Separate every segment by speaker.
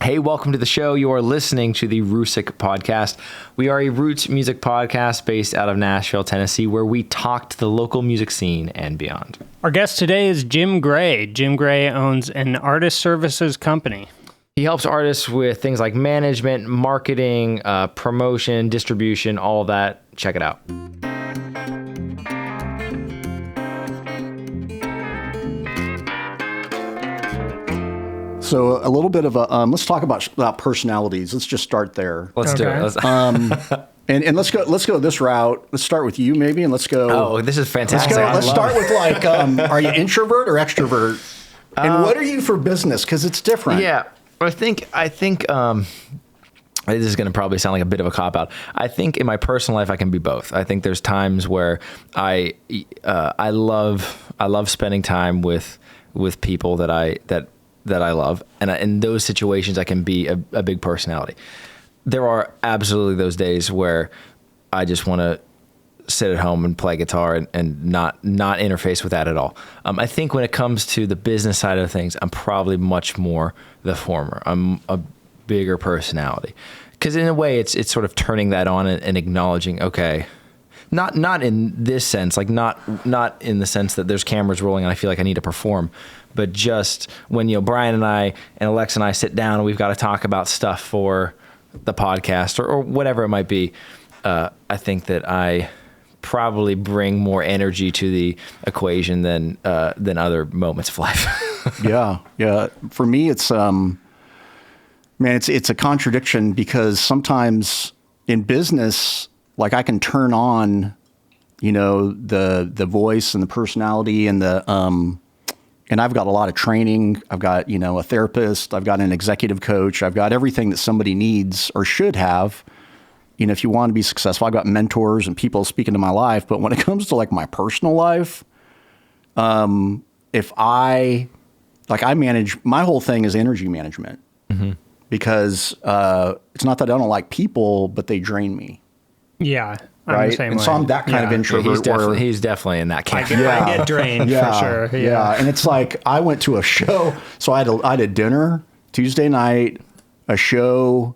Speaker 1: Hey, welcome to the show. You are listening to the Roosic podcast. We are a roots music podcast based out of Nashville, Tennessee, where we talk to the local music scene and beyond.
Speaker 2: Our guest today is Jim Gray. Jim Gray owns an artist services company.
Speaker 1: He helps artists with things like management, marketing, promotion, distribution, all of that. Check it out.
Speaker 3: So a little bit of a let's talk about personalities. Let's just start there.
Speaker 1: Let's do it.
Speaker 3: And let's go this route. Let's start with you maybe, and let's go.
Speaker 1: Oh, this is fantastic.
Speaker 3: Let's start with like, are you introvert or extrovert? And what are you for business? Because it's different.
Speaker 1: Yeah, I think this is going to probably sound like a bit of a cop-out. I think in my personal life, I can be both. I think there's times where I love spending time with people that I love, and in those situations, I can be a big personality. There are absolutely those days where I just want to sit at home and play guitar and not interface with that at all. I think when it comes to the business side of things, I'm probably much more the former. I'm a bigger personality, because in a way, it's sort of turning that on and acknowledging, okay, not in this sense, like not in the sense that there's cameras rolling and I feel like I need to perform, but just when, Brian and I and Alexa and I sit down and we've got to talk about stuff for the podcast or whatever it might be, I think that I probably bring more energy to the equation than other moments of life.
Speaker 3: Yeah. For me, it's it's a contradiction, because sometimes in business, like I can turn on, the voice and the personality and and I've got a lot of training. I've got, a therapist. I've got an executive coach. I've got everything that somebody needs or should have, if you want to be successful. I've got mentors and people speaking to my life. But when it comes to like my personal life, if I manage, my whole thing is energy management, because it's not that I don't like people, but they drain me.
Speaker 2: Yeah.
Speaker 3: Right. And so I'm that kind of introvert.
Speaker 1: He's definitely in that camp.
Speaker 2: I get drained for sure.
Speaker 3: Yeah. And it's like, I went to a show. So I had a dinner Tuesday night, a show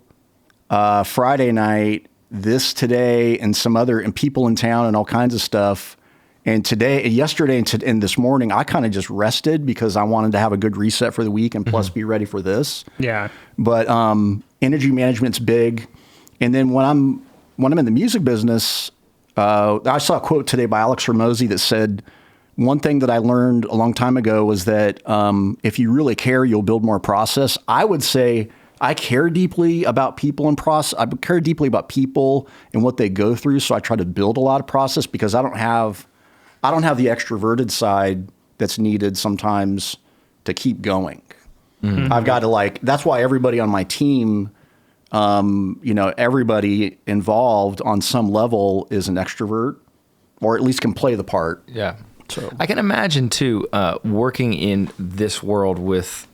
Speaker 3: Friday night, today, and some other, and people in town and all kinds of stuff. And yesterday and this morning, I kind of just rested because I wanted to have a good reset for the week and plus be ready for this.
Speaker 2: Yeah.
Speaker 3: But energy management's big. And then when I'm in the music business, I saw a quote today by Alex Ramosi that said, one thing that I learned a long time ago was that if you really care, you'll build more process. I would say I care deeply about people and process. I care deeply about people and what they go through. So I try to build a lot of process, because I don't have the extroverted side that's needed sometimes to keep going. Mm-hmm. I've got to that's why everybody on my team, everybody involved on some level is an extrovert, or at least can play the part.
Speaker 1: Yeah. So I can imagine too, working in this world with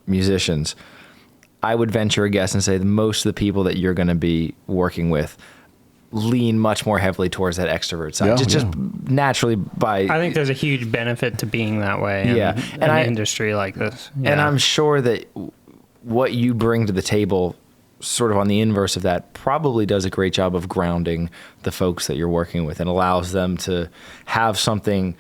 Speaker 1: musicians, I would venture a guess and say that most of the people that you're going to be working with lean much more heavily towards that extrovert side, just naturally I
Speaker 2: think there's a huge benefit to being that way in an industry like this. Yeah.
Speaker 1: And I'm sure that what you bring to the table, sort of on the inverse of that, probably does a great job of grounding the folks that you're working with and allows them to have something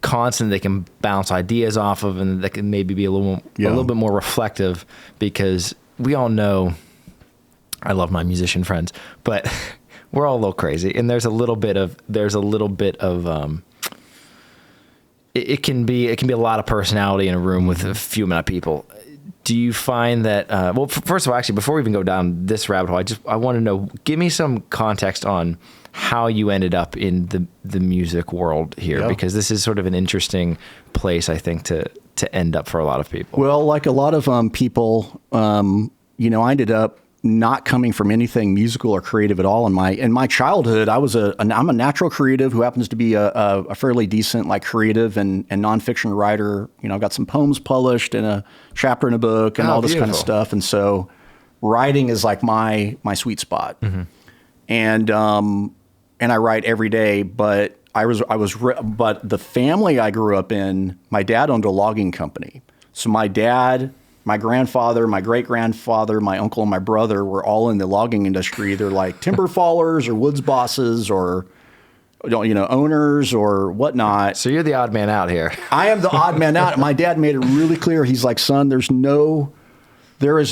Speaker 1: constant they can bounce ideas off of, and that can maybe be a little bit more reflective, because we all know, I love my musician friends, but we're all a little crazy, and there's a little bit of it can be a lot of personality in a room with a few amount of people. Do you find that, first of all, actually, before we even go down this rabbit hole, I want to know, give me some context on how you ended up in the music world here, because this is sort of an interesting place, I think, to end up for a lot of people.
Speaker 3: Well, like a lot of people, I ended up not coming from anything musical or creative at all. In my childhood, I'm a natural creative who happens to be a fairly decent creative and nonfiction writer. I've got some poems published and a chapter in a book and all this kind of stuff. And so writing is like my sweet spot. Mm-hmm. And I write every day, but but the family I grew up in, my dad owned a logging company. So my dad my grandfather, my great-grandfather, my uncle, and my brother were all in the logging industry. They're like timber fallers or woods bosses or, owners or whatnot.
Speaker 1: So you're the odd man out here.
Speaker 3: I am the odd man out. My dad made it really clear. He's like, son, there is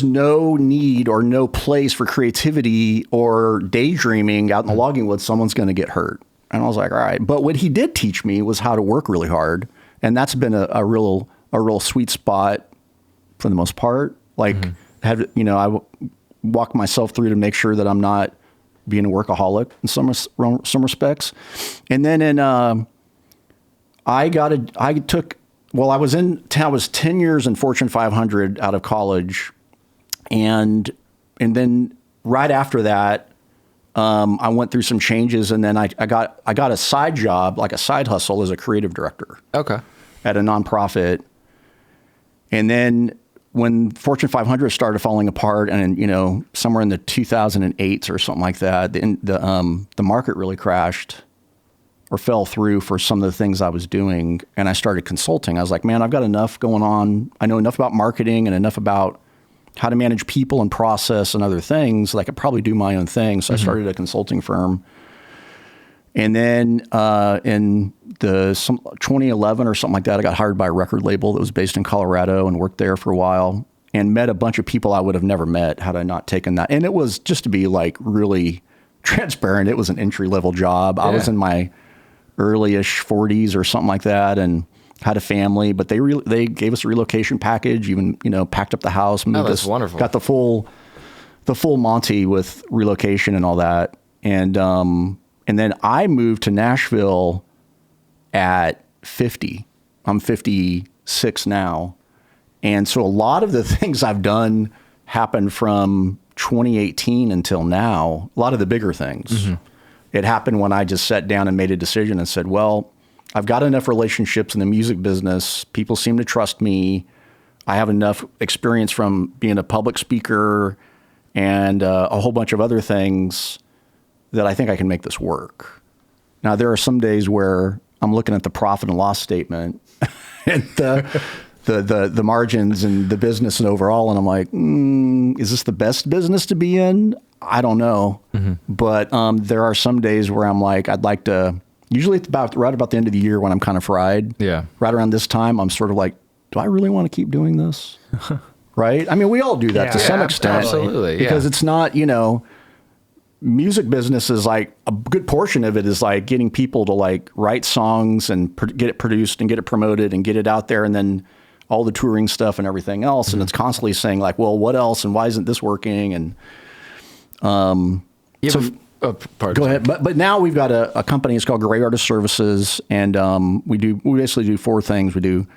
Speaker 3: no need or no place for creativity or daydreaming out in the logging woods. Someone's going to get hurt. And I was like, all right. But what he did teach me was how to work really hard. And that's been a real sweet spot for the most part. Like, I walk myself through to make sure that I'm not being a workaholic in some respects. And then I was 10 years in Fortune 500 out of college. And then right after that, I went through some changes, and then I got a side job, like a side hustle as a creative director.
Speaker 1: Okay. At
Speaker 3: a nonprofit. And then when Fortune 500 started falling apart, and somewhere in the 2008s or something like that, the market really crashed or fell through for some of the things I was doing, and I started consulting. I was like, man, I've got enough going on. I know enough about marketing and enough about how to manage people and process and other things that I could probably do my own thing. So I started a consulting firm. And then in 2011 or something like that, I got hired by a record label that was based in Colorado and worked there for a while and met a bunch of people I would have never met had I not taken that. And it was, just to be like really transparent, it was an entry-level job. Yeah. I was in my early-ish 40s or something like that and had a family, but they gave us a relocation package, even, packed up the house, moved
Speaker 1: that's wonderful.
Speaker 3: Got the full Monty with relocation and all that. And then I moved to Nashville at 50. I'm 56 now. And so a lot of the things I've done happened from 2018 until now, a lot of the bigger things. Mm-hmm. It happened when I just sat down and made a decision and said, well, I've got enough relationships in the music business. People seem to trust me. I have enough experience from being a public speaker and a whole bunch of other things that I think I can make this work. Now, there are some days where I'm looking at the profit and loss statement and the margins and the business and overall, and I'm like, is this the best business to be in? I don't know. Mm-hmm. But there are some days where I'm like, I'd like to, usually it's right about the end of the year when I'm kind of fried. Yeah. Right around this time, I'm sort of like, do I really want to keep doing this? Right? I mean, we all do that to some extent.
Speaker 1: Absolutely.
Speaker 3: Because it's not, music business is like a good portion of it is like getting people to like write songs and get it produced and get it promoted and get it out there, and then all the touring stuff and everything else. Mm-hmm. And it's constantly saying like, well, what else? And why isn't this working? And go ahead. But now we've got a company. It's called Gray Artist Services, and we basically do four things. We do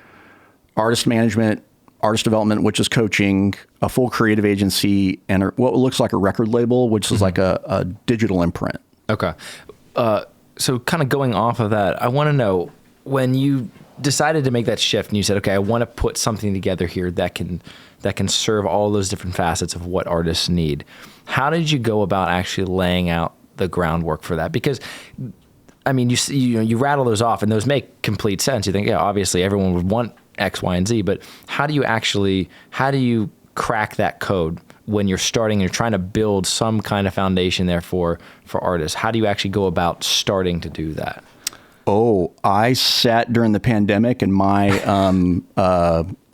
Speaker 3: artist management, artist development, which is coaching, a full creative agency, and what looks like a record label, which is like a digital imprint.
Speaker 1: Okay. So kind of going off of that, I want to know, when you decided to make that shift and you said, okay, I want to put something together here that can serve all those different facets of what artists need, how did you go about actually laying out the groundwork for that? Because I mean, you rattle those off and those make complete sense. You think, yeah, obviously everyone would want X, Y, and Z, but how do you crack that code when you're starting and you're trying to build some kind of foundation there for artists? How do you actually go about starting to do that?
Speaker 3: Oh, I sat during the pandemic in my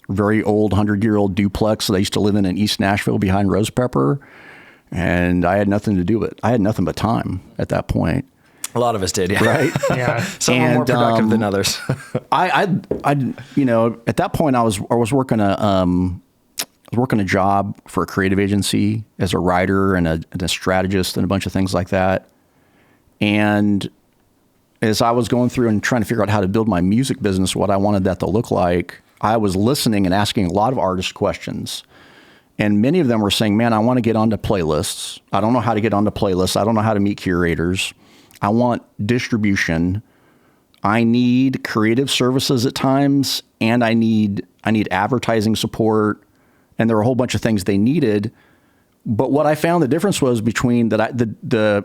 Speaker 3: very old 100-year-old duplex that I used to live in East Nashville behind Rose Pepper, and I had nothing to do with it. I had nothing but time at that point.
Speaker 1: A lot of us did, yeah.
Speaker 3: Right?
Speaker 1: Yeah. Some are more productive than others.
Speaker 3: I at that point I was working a job for a creative agency as a writer and a strategist and a bunch of things like that. And as I was going through and trying to figure out how to build my music business, what I wanted that to look like, I was listening and asking a lot of artist questions. And many of them were saying, man, I want to get onto playlists. I don't know how to get onto playlists. I don't know how to meet curators. I want distribution. I need creative services at times, and I need advertising support. And there were a whole bunch of things they needed. But what I found the difference was between the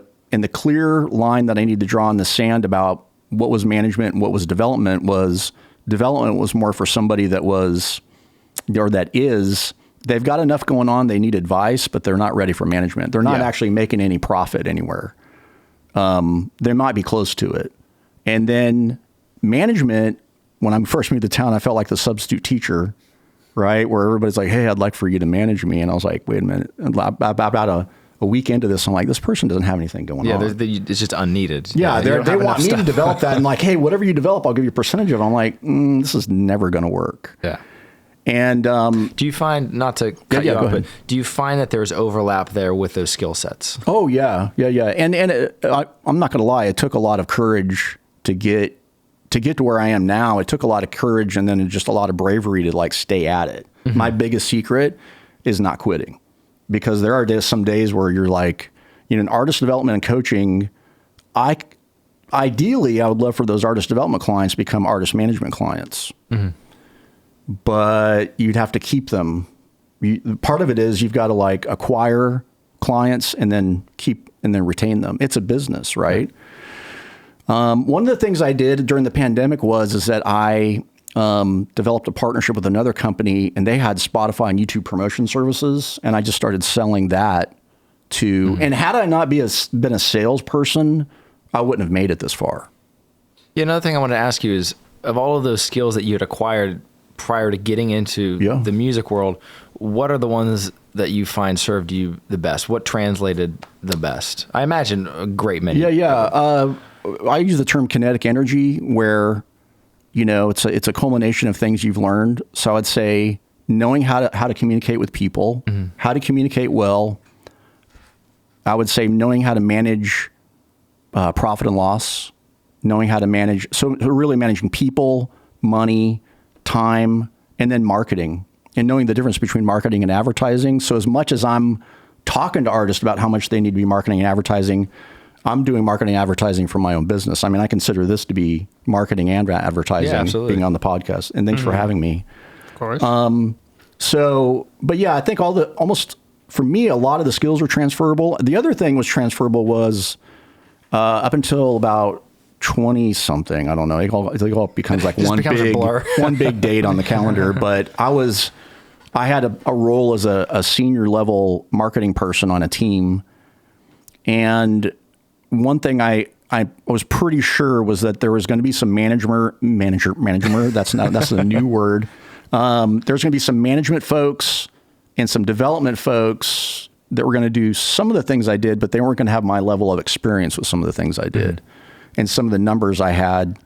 Speaker 3: clear line that I need to draw in the sand about what was management and what was development was more for somebody that was, or that is they've got enough going on. They need advice, but they're not ready for management. They're not
Speaker 1: Yeah.
Speaker 3: actually making any profit anywhere. They might be close to it. And then management, when I first moved to town, I felt like the substitute teacher, right? Where everybody's like, hey, I'd like for you to manage me. And I was like, wait a minute. And about a week into this, I'm like, this person doesn't have anything going on.
Speaker 1: It's just unneeded.
Speaker 3: Yeah,
Speaker 1: you don't
Speaker 3: they
Speaker 1: have
Speaker 3: want
Speaker 1: enough
Speaker 3: me to
Speaker 1: stuff.
Speaker 3: develop that. And like, hey, whatever you develop, I'll give you a percentage of it. I'm like, this is never going to work.
Speaker 1: Yeah.
Speaker 3: And
Speaker 1: Do you find, not to cut
Speaker 3: yeah,
Speaker 1: you
Speaker 3: go
Speaker 1: off, but
Speaker 3: ahead.
Speaker 1: do you find that there's overlap there with those skill sets?
Speaker 3: oh yeah. And I'm not going to lie, it took a lot of courage to get to where I am now. It took a lot of courage and then just a lot of bravery to like stay at it.
Speaker 1: Mm-hmm.
Speaker 3: My biggest secret is not quitting, because there are some days where you're like, in artist development and coaching, ideally I would love for those artist development clients to become artist management clients.
Speaker 1: Mm-hmm.
Speaker 3: But you'd have to keep them. Part of it is you've got to like acquire clients and then retain them. It's a business, right? One of the things I did during the pandemic is that I developed a partnership with another company, and they had Spotify and YouTube promotion services, and I just started selling that to. And had I not been a salesperson, I wouldn't have made it this far.
Speaker 1: Yeah, another thing I wanted to ask you is, of all of those skills that you had acquired prior to getting into the music world, what are the ones that you find served you the best? What translated the best? I imagine a great many.
Speaker 3: Yeah. I use the term kinetic energy, where, it's a culmination of things you've learned. So I'd say knowing how to communicate with people, how to communicate well. I would say knowing how to manage profit and loss, knowing how to manage. So really managing people, money, time, and then marketing, and knowing the difference between marketing and advertising. So as much as I'm talking to artists about how much they need to be marketing and advertising, I'm doing marketing and advertising for my own business. I mean, I consider this to be marketing and advertising, being on the podcast. And thanks for having me.
Speaker 2: Of course.
Speaker 3: But yeah, I think for me, a lot of the skills were transferable. The other thing was transferable was up until about 20 something. I don't know. It all becomes like one big date on the calendar. But I had a role as a senior level marketing person on a team. And one thing I was pretty sure was that there was going to be some manager. That's a new word. There's going to be some management folks and some development folks that were going to do some of the things I did, but they weren't going to have my level of experience with some of the things I did. And some of the numbers I had.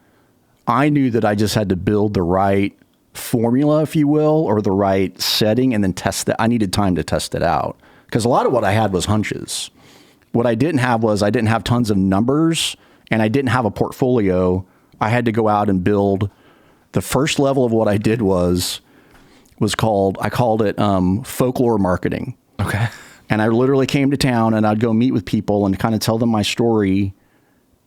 Speaker 3: I knew that I just had to build the right formula, if you will, or the right setting, and then test that. I needed time to test it out, because a lot of what I had was hunches. What I didn't have tons of numbers, and I didn't have a portfolio. I had to go out and build. The first level of what I did I called it folklore marketing.
Speaker 1: Okay.
Speaker 3: And I literally came to town, and I'd go meet with people and kind of tell them my story.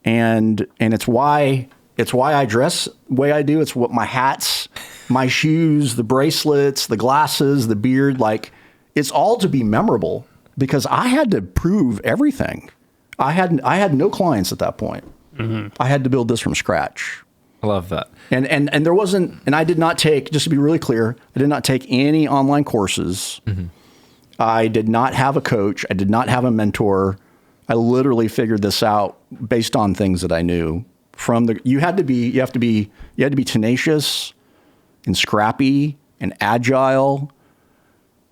Speaker 3: And it's why I dress the way I do. It's what my hats, my shoes, the bracelets, the glasses, the beard, like it's all to be memorable, because I had to prove everything. I had no clients at that point. Mm-hmm. I had to build this from scratch.
Speaker 1: I love that.
Speaker 3: And there wasn't, and I did not take, just to be really clear, I did not take any online courses. Mm-hmm. I did not have a coach. I did not have a mentor. I literally figured this out based on things that I knew. You had to be tenacious and scrappy and agile.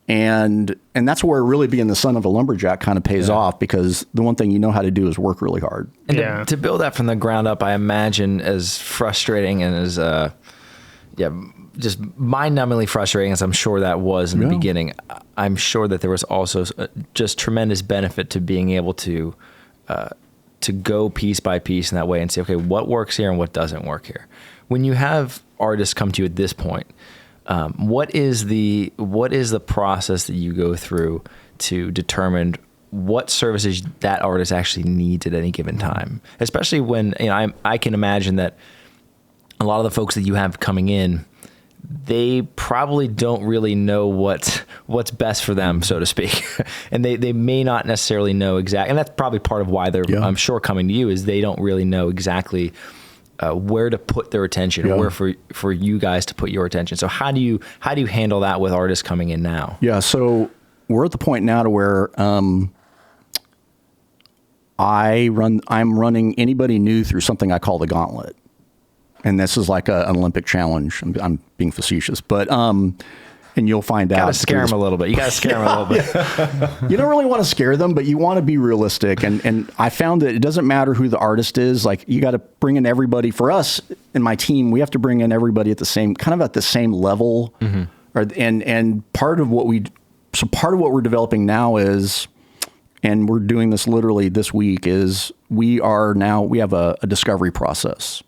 Speaker 3: And that's where really being the son of a lumberjack kind of pays off, because the one thing you know how to do is work really hard.
Speaker 1: And to build that from the ground up, I imagine as frustrating and as just mind-numbingly frustrating as I'm sure that was in the beginning, I'm sure that there was also just tremendous benefit to being able to go piece by piece in that way and say, okay, what works here and what doesn't work here. When you have artists come to you at this point, what is the process that you go through to determine what services that artist actually needs at any given time? Especially when, I can imagine that a lot of the folks that you have coming in, they probably don't really know what's best for them, so to speak. And they may not necessarily know exactly, and that's probably part of why they're, I'm sure, coming to you, is they don't really know exactly where to put their attention, or where for you guys to put your attention. So how do you handle that with artists coming in now?
Speaker 3: Yeah, so we're at the point now to where I'm running anybody new through something I call the gauntlet. And this is like an Olympic challenge. I'm being facetious, but and you'll find out.
Speaker 1: Gotta scare them a little bit. You gotta scare them a little bit.
Speaker 3: You don't really want to scare them, but you want to be realistic. And I found that it doesn't matter who the artist is. Like, you got to bring in everybody. For us and my team, we have to bring in everybody at the same level. And part of what we're developing now is, and we're doing this literally this week, is we have a discovery process.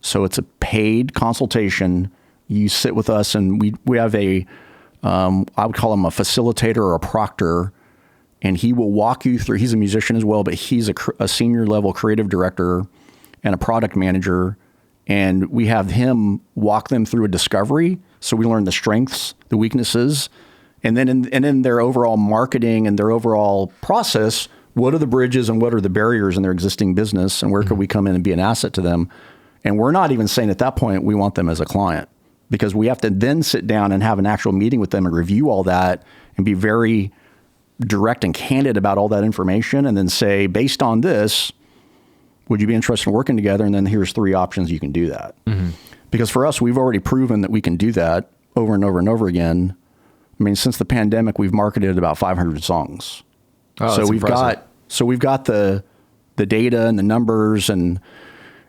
Speaker 3: So it's a paid consultation. You sit with us, and we have I would call him a facilitator or a proctor, and he will walk you through. He's a musician as well, but he's a senior level creative director and a product manager. And we have him walk them through a discovery. So we learn the strengths, the weaknesses, and then in their overall marketing and their overall process, what are the bridges and what are the barriers in their existing business, and where could we come in and be an asset to them? And we're not even saying at that point we want them as a client, because we have to then sit down and have an actual meeting with them and review all that and be very direct and candid about all that information, and then say, based on this, would you be interested in working together? And then here's 3 options you can do that. Because for us, we've already proven that we can do that over and over and over again. I mean, since the pandemic, we've marketed about 500 songs.
Speaker 1: Oh,
Speaker 3: so we've got the data and the numbers, and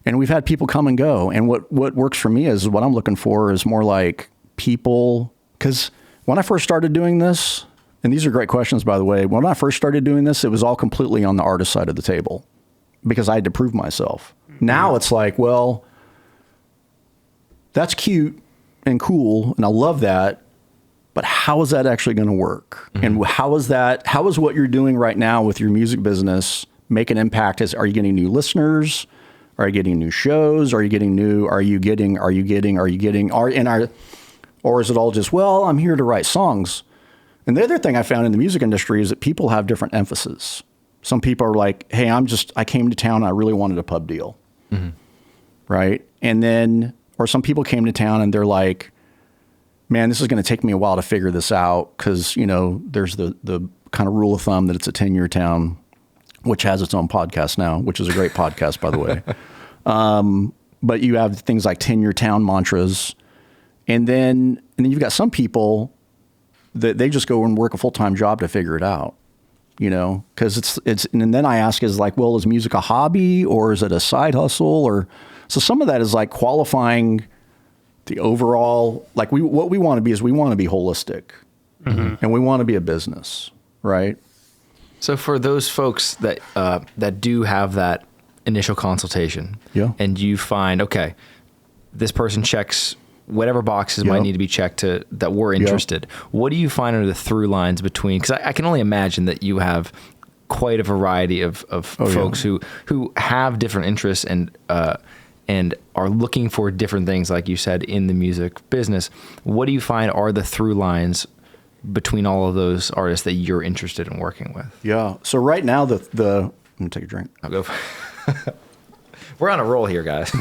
Speaker 3: we've had people come and go. And what works for me is, what I'm looking for is more like people, because when I first started doing this, and these are great questions, by the way, when I first started doing this, it was all completely on the artist side of the table, because I had to prove myself. Now it's like, well, that's cute and cool, and I love that, but how is that actually going to work? And how is what you're doing right now with your music business make an impact? Are you getting new listeners? Are you getting new shows? Or is it all just, well, I'm here to write songs? And the other thing I found in the music industry is that people have different emphasis. Some people are like, hey, I came to town, I really wanted a pub deal. Right? And then, or some people came to town and they're like, man, this is going to take me a while to figure this out, because, there's the kind of rule of thumb that it's a 10-year town, which has its own podcast now, which is a great podcast, by the way. But you have things like 10-year town mantras. And then you've got some people that they just go and work a full-time job to figure it out, because and then I ask, is like, well, is music a hobby, or is it a side hustle? So some of that is like qualifying the overall, like what we want to be is, we want to be holistic, and we want to be a business, right?
Speaker 1: So for those folks that do have that initial consultation, and you find, okay, this person checks whatever boxes might need to be checked that we're interested. What do you find are the through lines between? Because I can only imagine that you have quite a variety of folks who have different interests and are looking for different things, like you said, in the music business. What do you find are the through lines between all of those artists that you're interested in working with? Yeah.
Speaker 3: So right now, I'm gonna take a drink.
Speaker 1: I'll go. We're on a roll here, guys.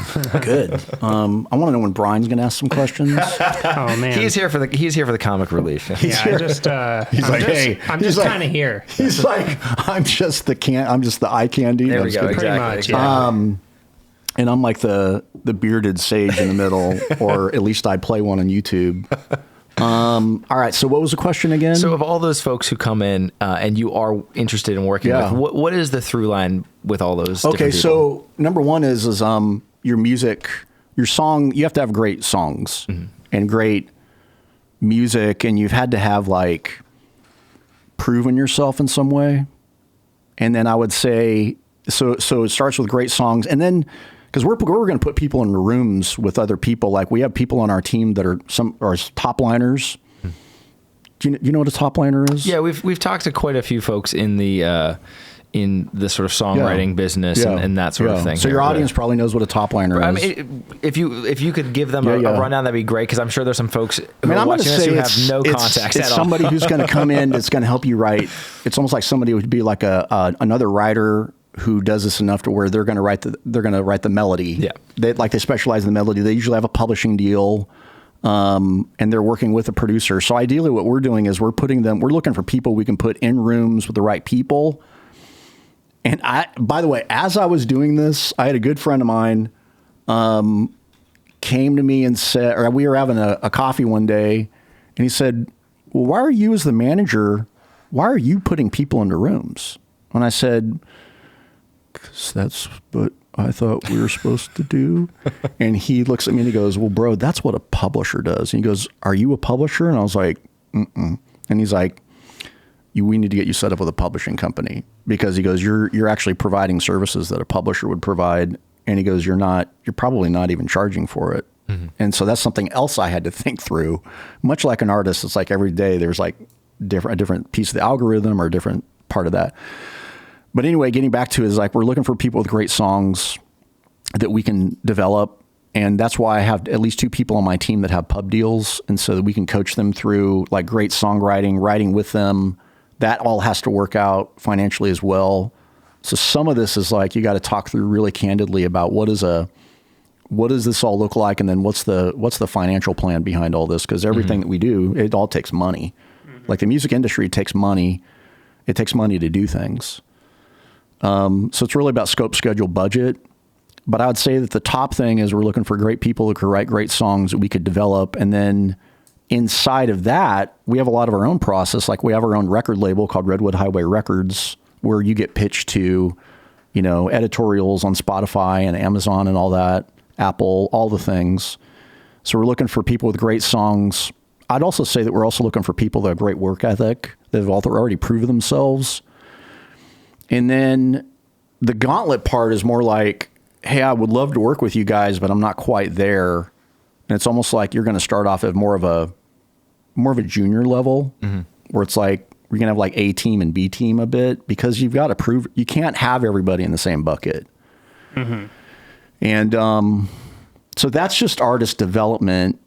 Speaker 3: Good. I want to know when Brian's going to ask some questions.
Speaker 2: Oh man,
Speaker 1: he's here for the comic relief.
Speaker 2: He's I'm just kind of here.
Speaker 3: He's like, I'm just the eye candy.
Speaker 1: There we go.
Speaker 2: Pretty
Speaker 1: Exactly.
Speaker 2: much, yeah.
Speaker 3: And I'm like the bearded sage in the middle, or at least I play one on YouTube. All right. So what was the question again?
Speaker 1: So of all those folks who come in and you are interested in working with, what is the through line with all those?
Speaker 3: Okay. So number one is your music, your song. You have to have great songs and great music, and you've had to have like proven yourself in some way. And then I would say, so it starts with great songs, and then, because we're going to put people in rooms with other people. Like, we have people on our team that are top liners. Do you know what a top liner is?
Speaker 1: Yeah, we've talked to quite a few folks in the sort of songwriting business and that sort of thing.
Speaker 3: So your audience probably knows what a top liner is.
Speaker 1: I mean, if you could give them a rundown, that'd be great, because I'm sure there's some folks who are watching this who have no context at all.
Speaker 3: It's somebody who's going to come in that's going to help you write. It's almost like somebody would be like another writer who does this enough to where they're going to write the melody.
Speaker 1: Yeah.
Speaker 3: They specialize in the melody. They usually have a publishing deal, and they're working with a producer. So ideally what we're doing is we're looking for people we can put in rooms with the right people. And by the way, as I was doing this, I had a good friend of mine, came to me and said, or we were having a coffee one day, and he said, well, why are you as the manager, why are you putting people into rooms? And I said, because that's what I thought we were supposed to do. And he looks at me and he goes, well, bro, that's what a publisher does. And he goes, are you a publisher? And I was like, mm-mm. And he's like, we need to get you set up with a publishing company, because he goes, you're actually providing services that a publisher would provide. And he goes, you're probably not even charging for it. Mm-hmm. And so that's something else I had to think through. Much like an artist, it's like every day there's like a different piece of the algorithm or a different part of that. But anyway, getting back to it is like, we're looking for people with great songs that we can develop. And that's why I have at least 2 people on my team that have pub deals. And so that we can coach them through like great songwriting, writing with them. That all has to work out financially as well. So some of this is like, you got to talk through really candidly about what does this all look like? And then what's the financial plan behind all this? Because everything that we do, it all takes money. Like the music industry takes money. It takes money to do things. So it's really about scope, schedule, budget. But I would say that the top thing is we're looking for great people who can write great songs that we could develop. And then inside of that, we have a lot of our own process. Like we have our own record label called Redwood Highway Records, where you get pitched to, editorials on Spotify and Amazon and all that, Apple, all the things. So we're looking for people with great songs. I'd also say that we're also looking for people that have great work ethic, that have already proven themselves. And then the gauntlet part is more like, hey, I would love to work with you guys, but I'm not quite there. And it's almost like you're going to start off at more of a junior level, where it's like, we're going to have like A team and B team a bit, because you've got to prove, you can't have everybody in the same bucket. Mm-hmm. And so that's just artist development.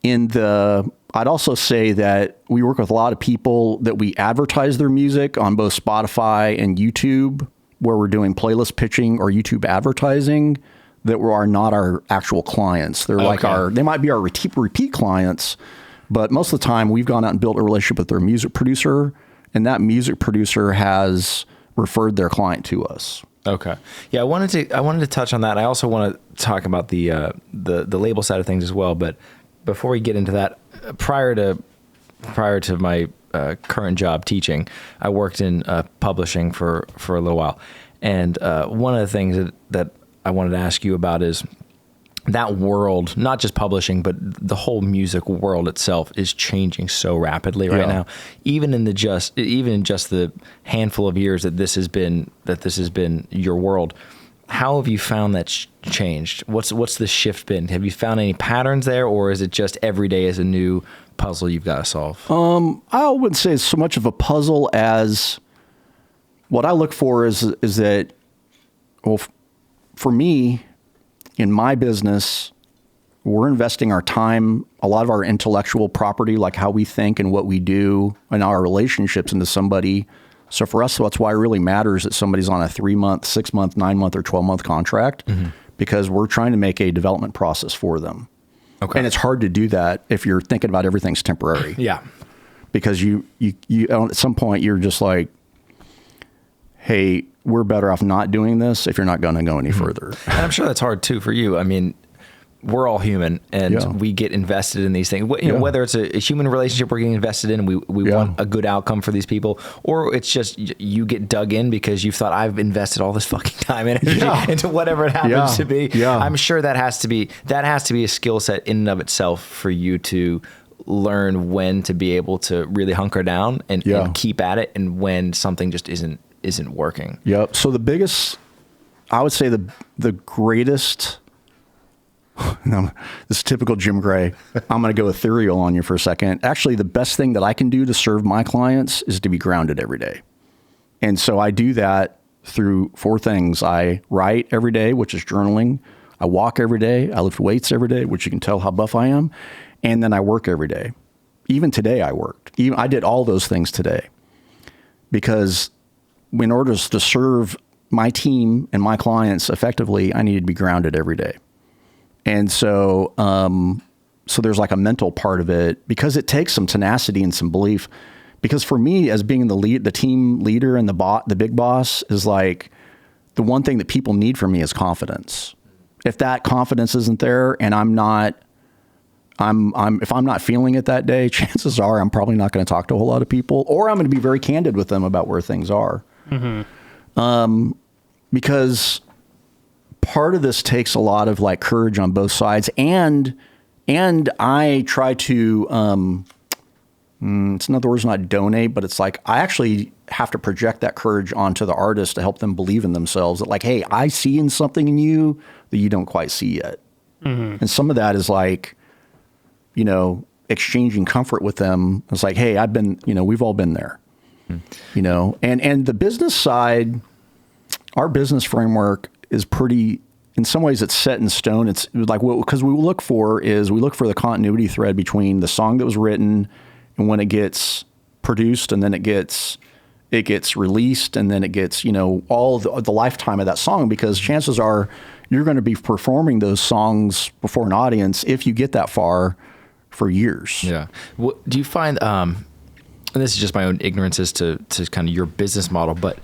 Speaker 3: I'd also say that we work with a lot of people that we advertise their music on both Spotify and YouTube, where we're doing playlist pitching or YouTube advertising, that are not our actual clients. They're like they might be our repeat clients, but most of the time we've gone out and built a relationship with their music producer, and that music producer has referred their client to us.
Speaker 1: Okay. Yeah, I wanted to touch on that. I also want to talk about the label side of things as well. But before we get into that, prior to my current job teaching, I worked in publishing for a little while. And one of the things that I wanted to ask you about is that world, not just publishing, but the whole music world itself is changing so rapidly right now. Even in just the handful of years that this has been your world, how have you found that's changed? What's the shift been? Have you found any patterns there, or is it just every day is a new puzzle you've got to solve?
Speaker 3: I wouldn't say it's so much of a puzzle as what I look for is that, well, for me, in my business, we're investing our time, a lot of our intellectual property, like how we think and what we do, and our relationships into somebody. So for us, that's why it really matters that somebody's on a 3-month, 6-month, 9-month, or 12-month contract, because we're trying to make a development process for them. Okay. And it's hard to do that if you're thinking about everything's temporary.
Speaker 1: Yeah.
Speaker 3: Because you at some point you're just like, hey, we're better off not doing this if you're not going to go any further.
Speaker 1: And I'm sure that's hard too for you. I mean, we're all human, and we get invested in these things. You know, whether it's a human relationship we're getting invested in, and we want a good outcome for these people, or it's just you get dug in because you thought, I've invested all this fucking time and energy into whatever it happens to be. Yeah. I'm sure that has to be a skill set in and of itself for you to learn when to be able to really hunker down and keep at it, and when something just isn't working.
Speaker 3: Yep. So the biggest, I would say the greatest, no, this is typical Jim Gray. I'm going to go ethereal on you for a second. Actually, the best thing that I can do to serve my clients is to be grounded every day. And so I do that through 4 things. I write every day, which is journaling. I walk every day. I lift weights every day, which you can tell how buff I am. And then I work every day. Even today I worked. I did all those things today, because in order to serve my team and my clients effectively, I needed to be grounded every day. And so, so there's like a mental part of it, because it takes some tenacity and some belief. Because for me, as being the team leader and the big boss, is like the one thing that people need from me is confidence. If that confidence isn't there, and if I'm not feeling it that day, chances are I'm probably not going to talk to a whole lot of people, or I'm going to be very candid with them about where things are. Mm-hmm. Because part of this takes a lot of like courage on both sides, and I try to, it's in other words, not donate, but it's like I actually have to project that courage onto the artist to help them believe in themselves. That like, hey, I see in something in you that you don't quite see yet. Mm-hmm. And some of that is like, exchanging comfort with them. It's like, hey, we've all been there, and the business side, our business framework is pretty, in some ways it's set in stone. It's like, because we look for the continuity thread between the song that was written and when it gets produced, and then it gets released, and then it gets, all the lifetime of that song, because chances are you're going to be performing those songs before an audience, if you get that far, for years.
Speaker 1: Yeah. Do you find, and this is just my own ignorance as to kind of your business model, but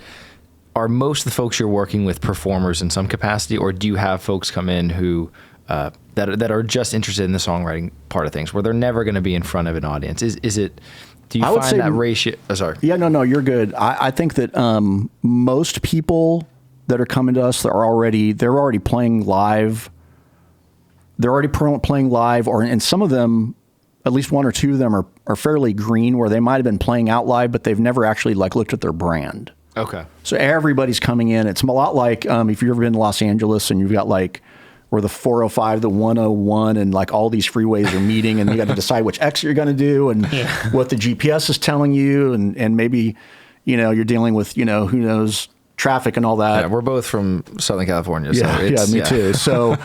Speaker 1: are most of the folks you're working with performers in some capacity, or do you have folks come in who that are just interested in the songwriting part of things, where they're never going to be in front of an audience? Is it? Do you find that ratio? Oh, sorry.
Speaker 3: Yeah, no, you're good. I think that most people that are coming to us, they're already playing live. They're already playing live, and some of them, at least one or two of them, are fairly green, where they might have been playing out live, but they've never actually like looked at their brand.
Speaker 1: Okay.
Speaker 3: So everybody's coming in. It's a lot like if you've ever been to Los Angeles and you've got like where the 405, the 101, and like all these freeways are meeting, and you got to decide which exit you're going to do, and what the GPS is telling you, and maybe you're dealing with who knows, traffic and all that.
Speaker 1: Yeah, we're both from Southern California.
Speaker 3: So me too. So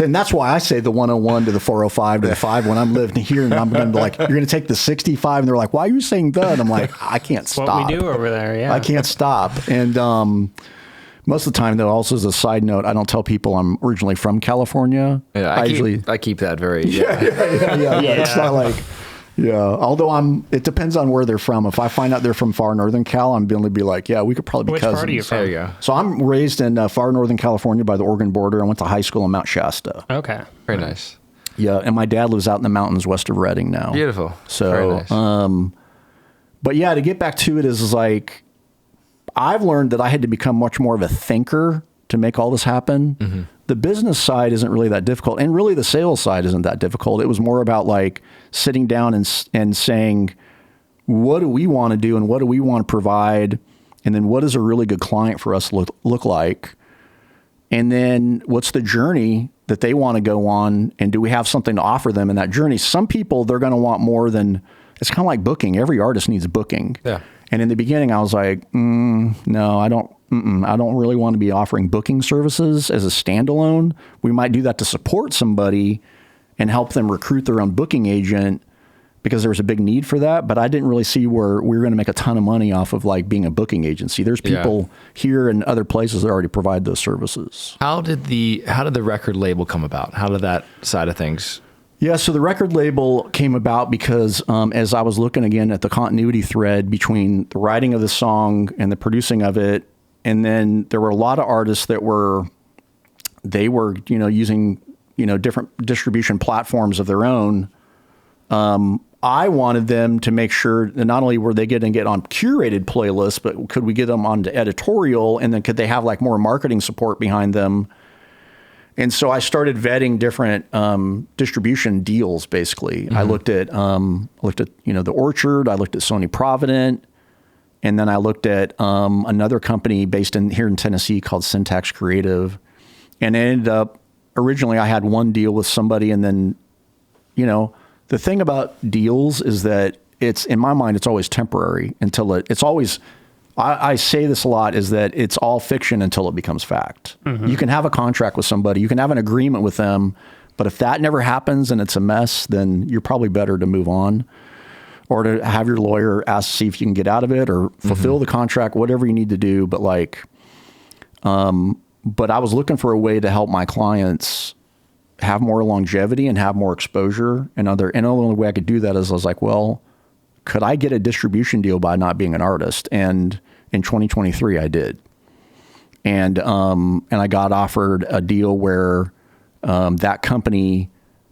Speaker 3: and that's why I say the 101 to the 405 to the 5 when I'm living here, and I'm going to be like, you're going to take the 65, and they're like, why are you saying that? And I'm like, I can't stop.
Speaker 2: What we do over there, yeah.
Speaker 3: I can't stop. And most of the time, though, also as a side note, I don't tell people I'm originally from California.
Speaker 1: Yeah, I keep that very.
Speaker 3: Yeah. It's not like. Yeah, although it depends on where they're from. If I find out they're from far northern Cal, I'm going to be like, yeah, we could probably be cousins.
Speaker 2: Which part are you from?
Speaker 1: There you go.
Speaker 3: So I'm raised in far northern California by the Oregon border. I went to high school in Mount Shasta.
Speaker 2: Okay.
Speaker 1: Very nice.
Speaker 3: Yeah, and my dad lives out in the mountains west of Redding now.
Speaker 1: Beautiful.
Speaker 3: So,
Speaker 1: very nice.
Speaker 3: But yeah, to get back to it is like, I've learned that I had to become much more of a thinker to make all this happen. Mm-hmm. The business side isn't really that difficult, and really the sales side isn't that difficult. It was more about like sitting down and saying, what do we want to do, and what do we want to provide, and then what does a really good client for us look like, and then what's the journey that they want to go on, and do we have something to offer them in that journey? Some people, they're going to want more than, it's kind of like booking. Every artist needs booking.
Speaker 1: Yeah.
Speaker 3: And in the beginning, I was like, no, I don't really want to be offering booking services as a standalone. We might do that to support somebody and help them recruit their own booking agent, because there was a big need for that. But I didn't really see where we were going to make a ton of money off of like being a booking agency. There's people here and other places that already provide those services.
Speaker 1: How did the record label come about? How did that side of things?
Speaker 3: Yeah, so the record label came about because as I was looking again at the continuity thread between the writing of the song and the producing of it, and then there were a lot of artists that were using different distribution platforms of their own. I wanted them to make sure that not only were they going to get on curated playlists, but could we get them onto editorial, and then could they have like more marketing support behind them? And so I started vetting different distribution deals. Basically, I looked at the Orchard. I looked at Sony Provident, and then I looked at another company based here in Tennessee called Syntax Creative. And it ended up, originally I had one deal with somebody, and then the thing about deals is that it's, in my mind, it's always temporary until it's always. I say this a lot, is that it's all fiction until it becomes fact. Mm-hmm. You can have a contract with somebody, you can have an agreement with them, but if that never happens and it's a mess, then you're probably better to move on, or to have your lawyer ask to see if you can get out of it, or fulfill the contract, whatever you need to do. But like, But I was looking for a way to help my clients have more longevity and have more exposure. And the only way I could do that is I was like, well, could I get a distribution deal by not being an artist? And in 2023, I did. And I got offered a deal where that company,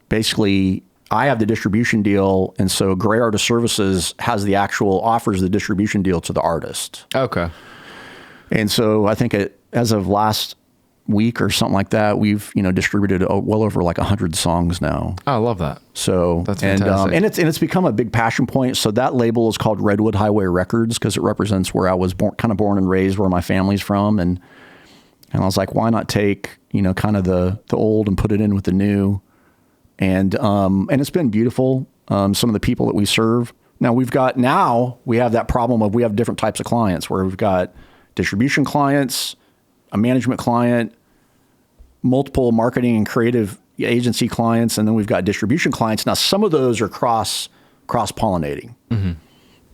Speaker 3: basically, I have the distribution deal, and so Gray Artist Services offers the distribution deal to the artist.
Speaker 1: Okay.
Speaker 3: And so I think as of last week or something like that, we've distributed well over like 100 songs now.
Speaker 1: Oh, I love that.
Speaker 3: So
Speaker 1: that's fantastic.
Speaker 3: And it's become a big passion point. So that label is called Redwood Highway Records because it represents where I was born and raised, where my family's from, and I was like, why not take kind of the old and put it in with the new, and it's been beautiful. Some of the people that we serve now, we have that problem of we have different types of clients where we've got distribution clients, a management client, multiple marketing and creative agency clients, and then we've got distribution clients. Now, some of those are cross-pollinating. Mm-hmm.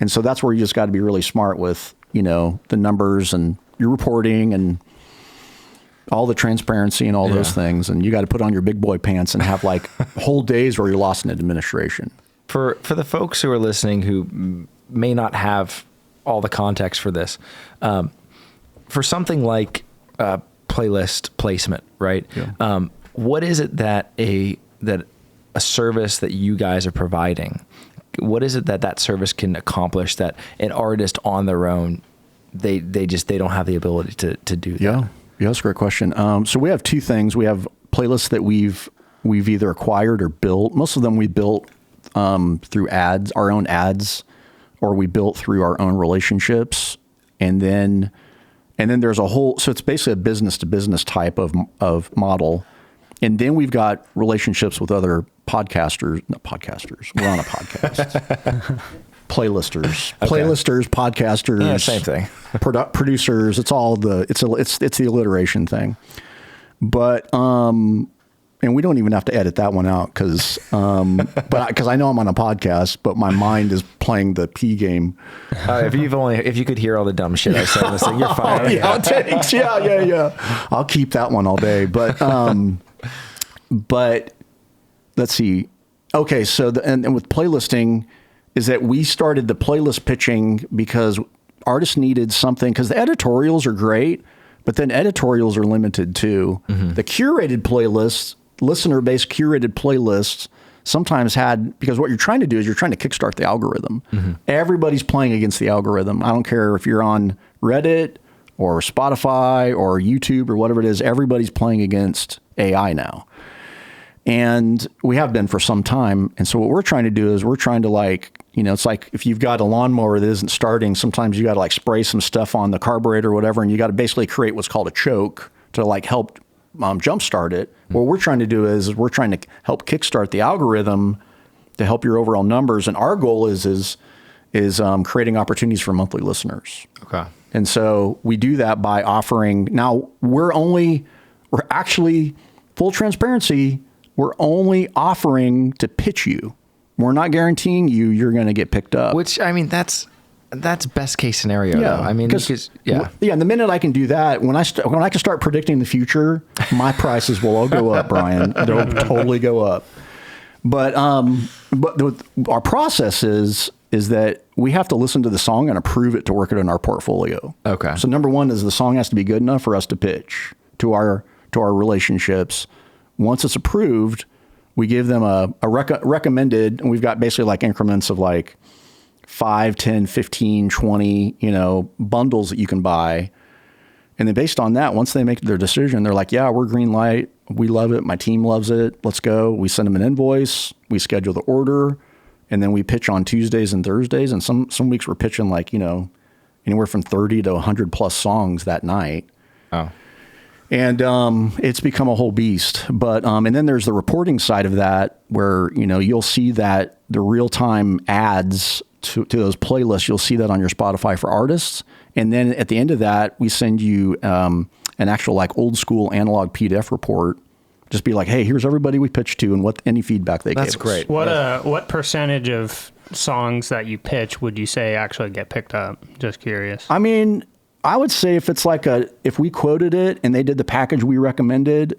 Speaker 3: And so that's where you just got to be really smart with, the numbers and your reporting and all the transparency and all those things. And you got to put on your big boy pants and have like whole days where you're lost in administration.
Speaker 1: For the folks who are listening who may not have all the context for this, for something like playlist placement, right? Yeah. What is it that a service that you guys are providing, what is it that service can accomplish that an artist on their own, they don't have the ability to do that?
Speaker 3: Yeah, that's a great question. So we have two things. We have playlists that we've either acquired or built. Most of them we built through our own ads, or we built through our own relationships. And then there's so it's basically a business to business type of model. And then we've got relationships with other podcasters. Not podcasters. We're on a podcast. Playlisters, podcasters.
Speaker 1: Yeah, same thing.
Speaker 3: Producers. It's all it's the alliteration thing. But and we don't even have to edit that one out because I know I'm on a podcast, but my mind is playing the P game.
Speaker 1: If you could hear all the dumb shit I said in this thing, you're fine.
Speaker 3: Yeah. I'll keep that one all day. But let's see. Okay, so and with playlisting is that we started the playlist pitching because artists needed something, because the editorials are great, but then editorials are limited too. Mm-hmm. The curated playlists, listener-based curated playlists, sometimes because what you're trying to do is you're trying to kickstart the algorithm. Mm-hmm. Everybody's playing against the algorithm. I don't care if you're on Reddit or Spotify or YouTube or whatever it is, everybody's playing against AI now. And we have been for some time. And so what we're trying to do is we're trying to it's like if you've got a lawnmower that isn't starting, sometimes you got to spray some stuff on the carburetor or whatever, and you got to basically create what's called a choke to help jumpstart it. Mm-hmm. What we're trying to do is we're trying to help kickstart the algorithm to help your overall numbers. And our goal is creating opportunities for monthly listeners.
Speaker 1: Okay.
Speaker 3: And so we do that by offering. Now we're actually full transparency. We're only offering to pitch you. We're not guaranteeing you're going to get picked up.
Speaker 1: Which, I mean, that's best case scenario.
Speaker 3: Yeah,
Speaker 1: though. I mean, because
Speaker 3: And the minute I can do that, when I can start predicting the future, my prices will all go up, Brian. They'll totally go up. But our process is that we have to listen to the song and approve it to work it in our portfolio.
Speaker 1: Okay.
Speaker 3: So number one is the song has to be good enough for us to pitch to our relationships. Once it's approved, we give them a recommended, and we've got basically increments of 5, 10, 15, 20, bundles that you can buy. And then based on that, once they make their decision, they're like, yeah, we're green light. We love it. My team loves it. Let's go. We send them an invoice. We schedule the order. And then we pitch on Tuesdays and Thursdays. And some weeks we're pitching anywhere from 30 to 100 plus songs that night.
Speaker 1: Oh.
Speaker 3: And it's become a whole beast. But and then there's the reporting side of that where, you'll see that the real-time ads to those playlists, you'll see that on your Spotify for artists. And then at the end of that, we send you an actual old school analog PDF report. Just be like, hey, here's everybody we pitched to and any feedback they gave us.
Speaker 1: That's great.
Speaker 2: What percentage of songs that you pitch would you say actually get picked up? Just curious.
Speaker 3: I mean, I would say if we quoted it and they did the package we recommended,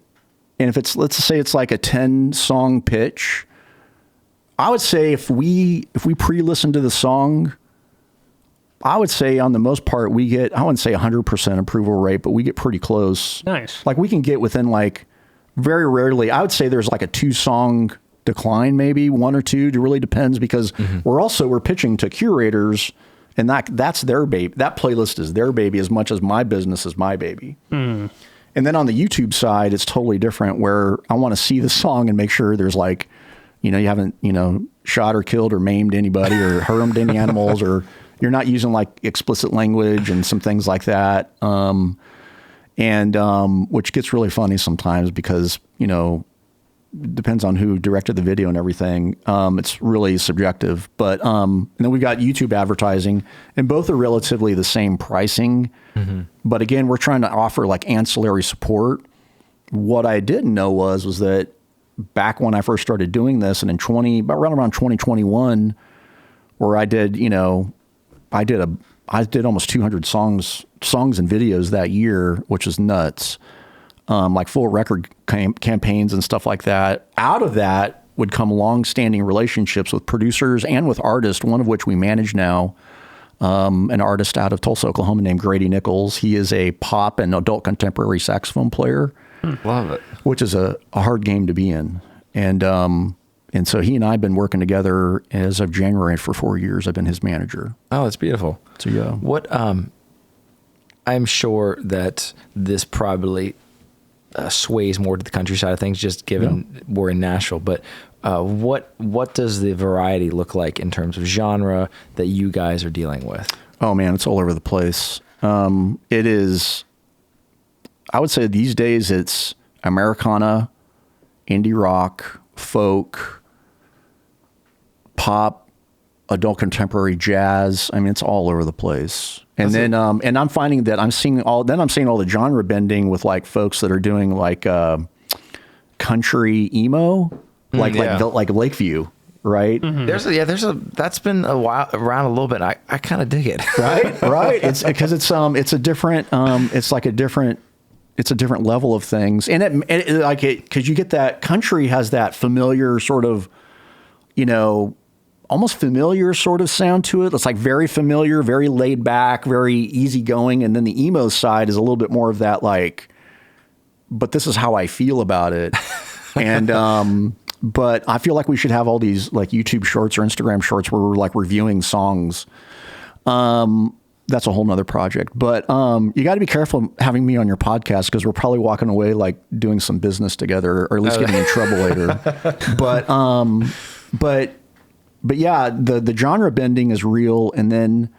Speaker 3: and if let's say it's like a 10 song pitch, I would say if we pre-listen to the song, I would say on the most part we get, I wouldn't say 100% approval rate, but we get pretty close.
Speaker 2: Nice.
Speaker 3: Like we can get within like very rarely, I would say there's like a 2 song decline, maybe 1 or 2. It really depends because we're pitching to curators, and that's their baby. That playlist is their baby as much as my business is my baby. And then on the YouTube side, it's totally different where I want to see the song and make sure there's like, you haven't, shot or killed or maimed anybody or harmed any animals, or you're not using like explicit language and some things like that. Which gets really funny sometimes because, depends on who directed the video and everything. It's really subjective, but, and then we've got YouTube advertising, and both are relatively the same pricing. But again, we're trying to offer like ancillary support. What I didn't know was that back when I first started doing this, and around 2021, where I did almost 200 songs and videos that year, which is nuts. Like full record campaigns and stuff like that. Out of that would come long-standing relationships with producers and with artists, one of which we manage now, an artist out of Tulsa, Oklahoma named Grady Nichols. He is a pop and adult contemporary saxophone player.
Speaker 1: Love it.
Speaker 3: Which is a hard game to be in. And so he and I have been working together as of January for 4 years. I've been his manager.
Speaker 1: Oh, that's beautiful.
Speaker 3: So yeah.
Speaker 1: What, I'm sure that this probably sways more to the country side of things, just given we're in Nashville. But what does the variety look like in terms of genre that you guys are dealing with?
Speaker 3: Oh man, it's all over the place. It is, I would say these days it's Americana, indie rock, folk, pop, adult contemporary jazz. I mean, it's all over the place. And then, and I'm finding that I'm seeing all the genre bending with like folks that are doing like country emo, like Lakeview, right?
Speaker 1: That's been a while around a little bit. I kind of dig it.
Speaker 3: Right. It's because it's a different level of things, and because you get that country has that familiar sort of, almost familiar sort of sound to it. It's like very familiar, very laid back, very easygoing. And then the emo side is a little bit more of that, like, but this is how I feel about it. And, but I feel like we should have all these like YouTube shorts or Instagram shorts where we're like reviewing songs. That's a whole nother project, but, you got to be careful having me on your podcast, because we're probably walking away like doing some business together, or at least getting in trouble later. But yeah, the genre bending is real. And then,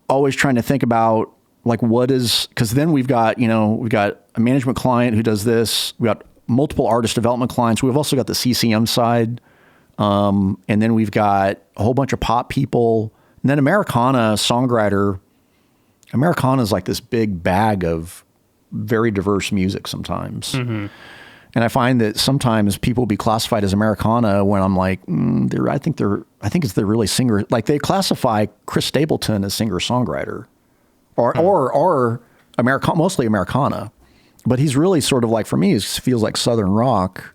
Speaker 3: always trying to think about like because then we've got a management client who does this. We got multiple artist development clients. We've also got the CCM side. And then we've got a whole bunch of pop people. And then Americana songwriter. Americana is like this big bag of very diverse music sometimes. And I find that sometimes people will be classified as Americana when I'm like, I think it's the really singer. Like they classify Chris Stapleton as singer-songwriter, or mostly Americana, but he's really sort of like, for me, it feels like Southern rock.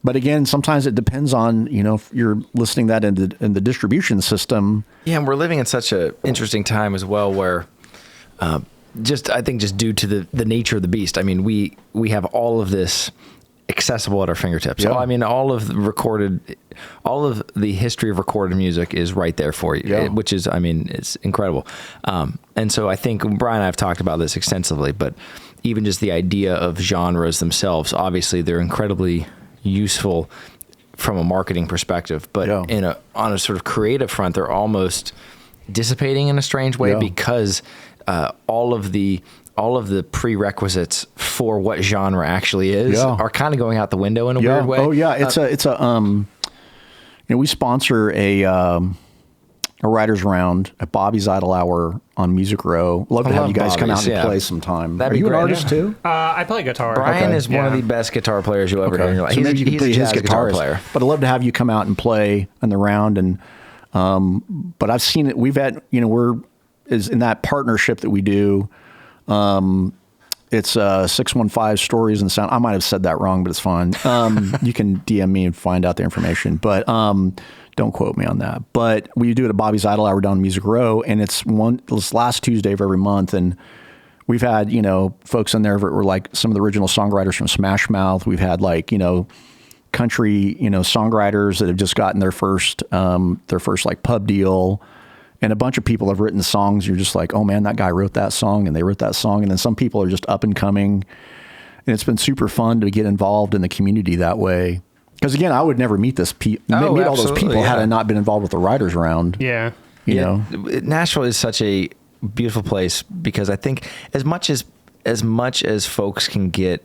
Speaker 3: But again, sometimes it depends on, if you're listening that in the distribution system.
Speaker 1: Yeah, and we're living in such an interesting time as well, where I think just due to the nature of the beast. I mean, we have all of this accessible at our fingertips.
Speaker 3: Yeah.
Speaker 1: I mean, all of the history of recorded music is right there for you, which is, it's incredible. And so I think Brian and I have talked about this extensively, but even just the idea of genres themselves, obviously they're incredibly useful from a marketing perspective, but on a sort of creative front, they're almost dissipating in a strange way, because all of the prerequisites for what genre actually is are kind of going out the window in a weird way.
Speaker 3: Oh yeah. We sponsor a writer's round at Bobby's Idle Hour on Music Row. Love to have you guys come out and play sometime.
Speaker 1: That'd be
Speaker 3: you
Speaker 1: great.
Speaker 3: An artist too?
Speaker 2: I play guitar.
Speaker 1: Brian is one of the best guitar players you'll ever hear in your life.
Speaker 3: So
Speaker 1: he's a jazz guitar player.
Speaker 3: But I'd love to have you come out and play on the round. And, but I've seen it. We've had, we're is in that partnership that we do. It's 615 Stories and Sound. I might have said that wrong, but it's fine. You can DM me and find out the information, but don't quote me on that. But we do it at Bobby's Idle Hour down in Music Row, and it's last Tuesday of every month. And we've had, folks in there that were like some of the original songwriters from Smash Mouth. We've had like, country, songwriters that have just gotten their first like pub deal. And a bunch of people have written songs. You're just like, oh man, that guy wrote that song and they wrote that song. And then some people are just up and coming. And it's been super fun to get involved in the community that way. Because again, I would never meet all those people had I not been involved with the writers round.
Speaker 2: Yeah.
Speaker 3: You know,
Speaker 1: Nashville is such a beautiful place because I think as much as folks can get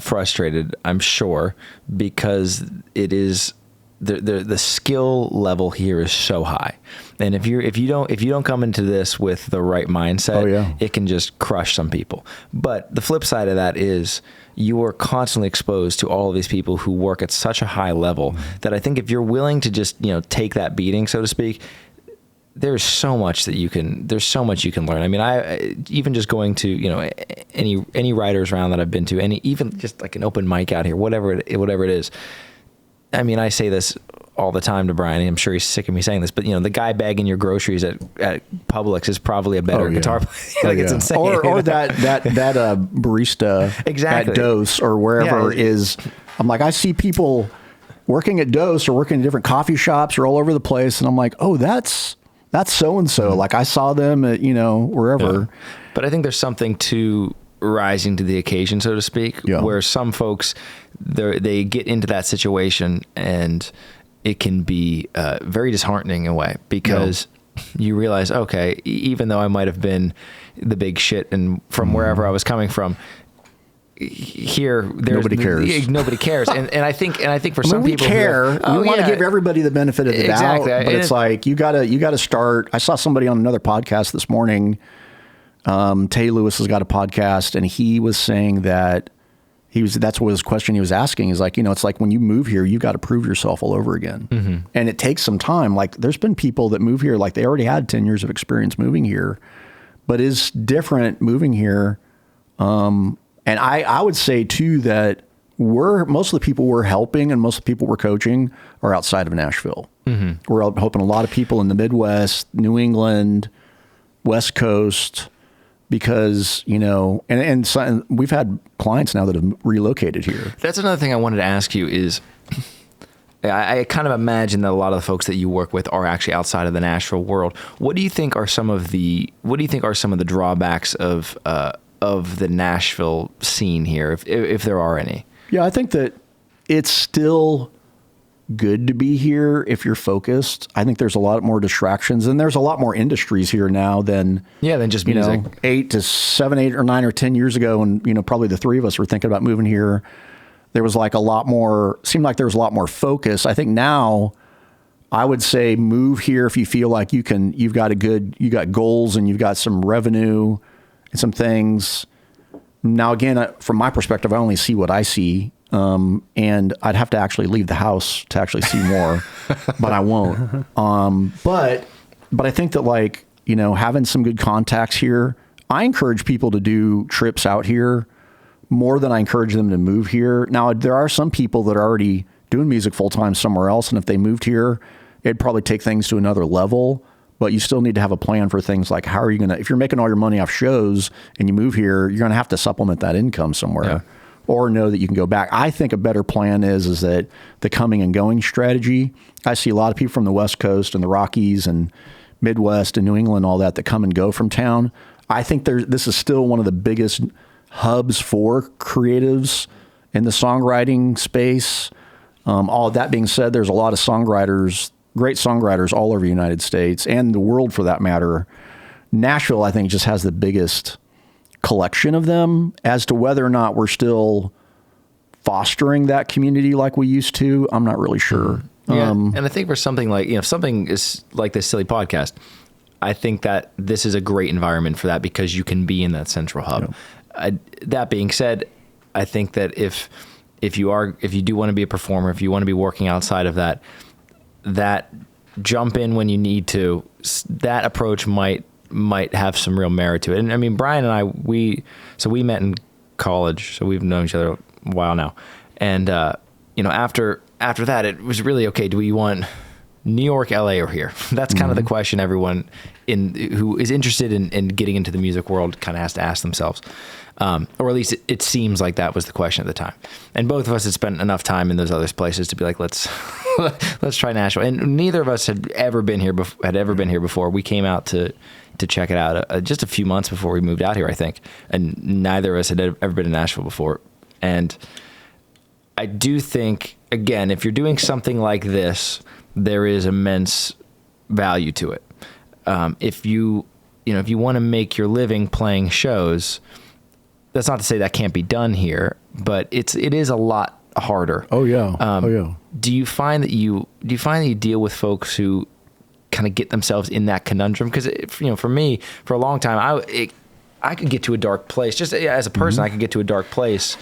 Speaker 1: frustrated, I'm sure, because it is the skill level here is so high. And if you don't come into this with the right mindset, it can just crush some people. But the flip side of that is you are constantly exposed to all of these people who work at such a high level that I think if you're willing to just, take that beating, so to speak, there's so much you can learn. I mean, I even just going to, any writers round that I've been to, even just like an open mic out here, whatever it is. I mean, I say this all the time to Brian. I'm sure he's sick of me saying this, but the guy bagging your groceries at Publix is probably a better guitar player. It's insane.
Speaker 3: Or that barista
Speaker 1: exactly.
Speaker 3: at Dose or wherever is. I'm like, I see people working at Dose or working in different coffee shops or all over the place, and I'm like, oh, that's so and so. Like I saw them at wherever.
Speaker 1: Yeah. But I think there's something to rising to the occasion, so to speak, where some folks they get into that situation and it can be very disheartening in a way because you realize, okay, even though I might have been the big shit and from wherever I was coming from, here
Speaker 3: nobody cares.
Speaker 1: Nobody cares, and I think for some people
Speaker 3: we care. We want to give everybody the benefit of the doubt, but it's like you gotta start. I saw somebody on another podcast this morning. Tay Lewis has got a podcast, and he was saying that that's what his question he was asking is like, it's like when you move here, you got to prove yourself all over again. And it takes some time. Like there's been people that move here, like they already had 10 years of experience moving here, but it's different moving here. And I would say too, that most of the people we're helping and most of the people we're coaching are outside of Nashville. We're helping a lot of people in the Midwest, New England, West Coast, because, and we've had clients now that have relocated here.
Speaker 1: That's another thing I wanted to ask you is I kind of imagine that a lot of the folks that you work with are actually outside of the Nashville world. What do you think are some of the drawbacks of the Nashville scene here, if there are any?
Speaker 3: Yeah, I think that it's still good to be here if you're focused. I think there's a lot more distractions, and there's a lot more industries here now than
Speaker 1: just music.
Speaker 3: 8 or 9 or 10 years ago, and probably the three of us were thinking about moving here. There was like seemed like there was a lot more focus. I think now I would say move here if you feel like you got goals and you've got some revenue and some things. Now, again, from my perspective, I only see what I see. And I'd have to actually leave the house to actually see more, but I won't. But I think that having some good contacts here, I encourage people to do trips out here more than I encourage them to move here. Now, there are some people that are already doing music full time somewhere else. And if they moved here, it'd probably take things to another level, but you still need to have a plan for things like how are you if you're making all your money off shows and you move here, you're going to have to supplement that income somewhere. Yeah. Or know that you can go back. I think a better plan is that the coming and going strategy. I see a lot of people from the West Coast and the Rockies and Midwest and New England, all that come and go from town. I think this is still one of the biggest hubs for creatives in the songwriting space. All that being said, there's a lot of great songwriters all over the United States and the world for that matter. Nashville, I think, just has the biggest collection of them. As to whether or not we're still fostering that community like we used to, I'm not really sure.
Speaker 1: Yeah. And I think for something like, if something is like this silly podcast, I think that this is a great environment for that because you can be in that central hub. Yeah. That being said, I think that if you do want to be a performer, if you want to be working outside of that jump in when you need to, that approach might might have some real merit to it. And I mean, Brian and I, we met in college, so we've known each other a while now. And, after that, it was really, okay, do we want New York, LA, or here? That's kind of the question everyone who is interested in getting into the music world kind of has to ask themselves. Or at least it seems like that was the question at the time. And both of us had spent enough time in those other places to be like, let's try Nashville. And neither of us had ever been here before. We came out to check it out just a few months before we moved out here, I think. And neither of us had ever been to Nashville before. And I do think, again, if you're doing something like this, there is immense value to it. If you want to make your living playing shows, that's not to say that can't be done here, but it is a lot harder.
Speaker 3: Oh yeah.
Speaker 1: Do you find that you deal with folks who kind of get themselves in that conundrum? Because for me, for a long time, I could get to a dark place. Just as a person, I could get to a dark place.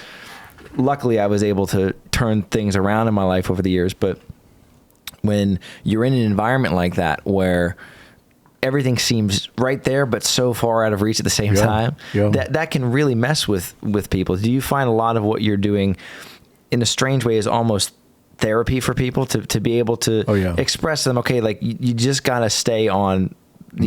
Speaker 1: Luckily, I was able to turn things around in my life over the years. But when you're in an environment like that, where everything seems right there, but so far out of reach at the same time, that can really mess with people. Do you find a lot of what you're doing, in a strange way, is almost therapy for people to be able to express to them, okay, like you just got to stay on,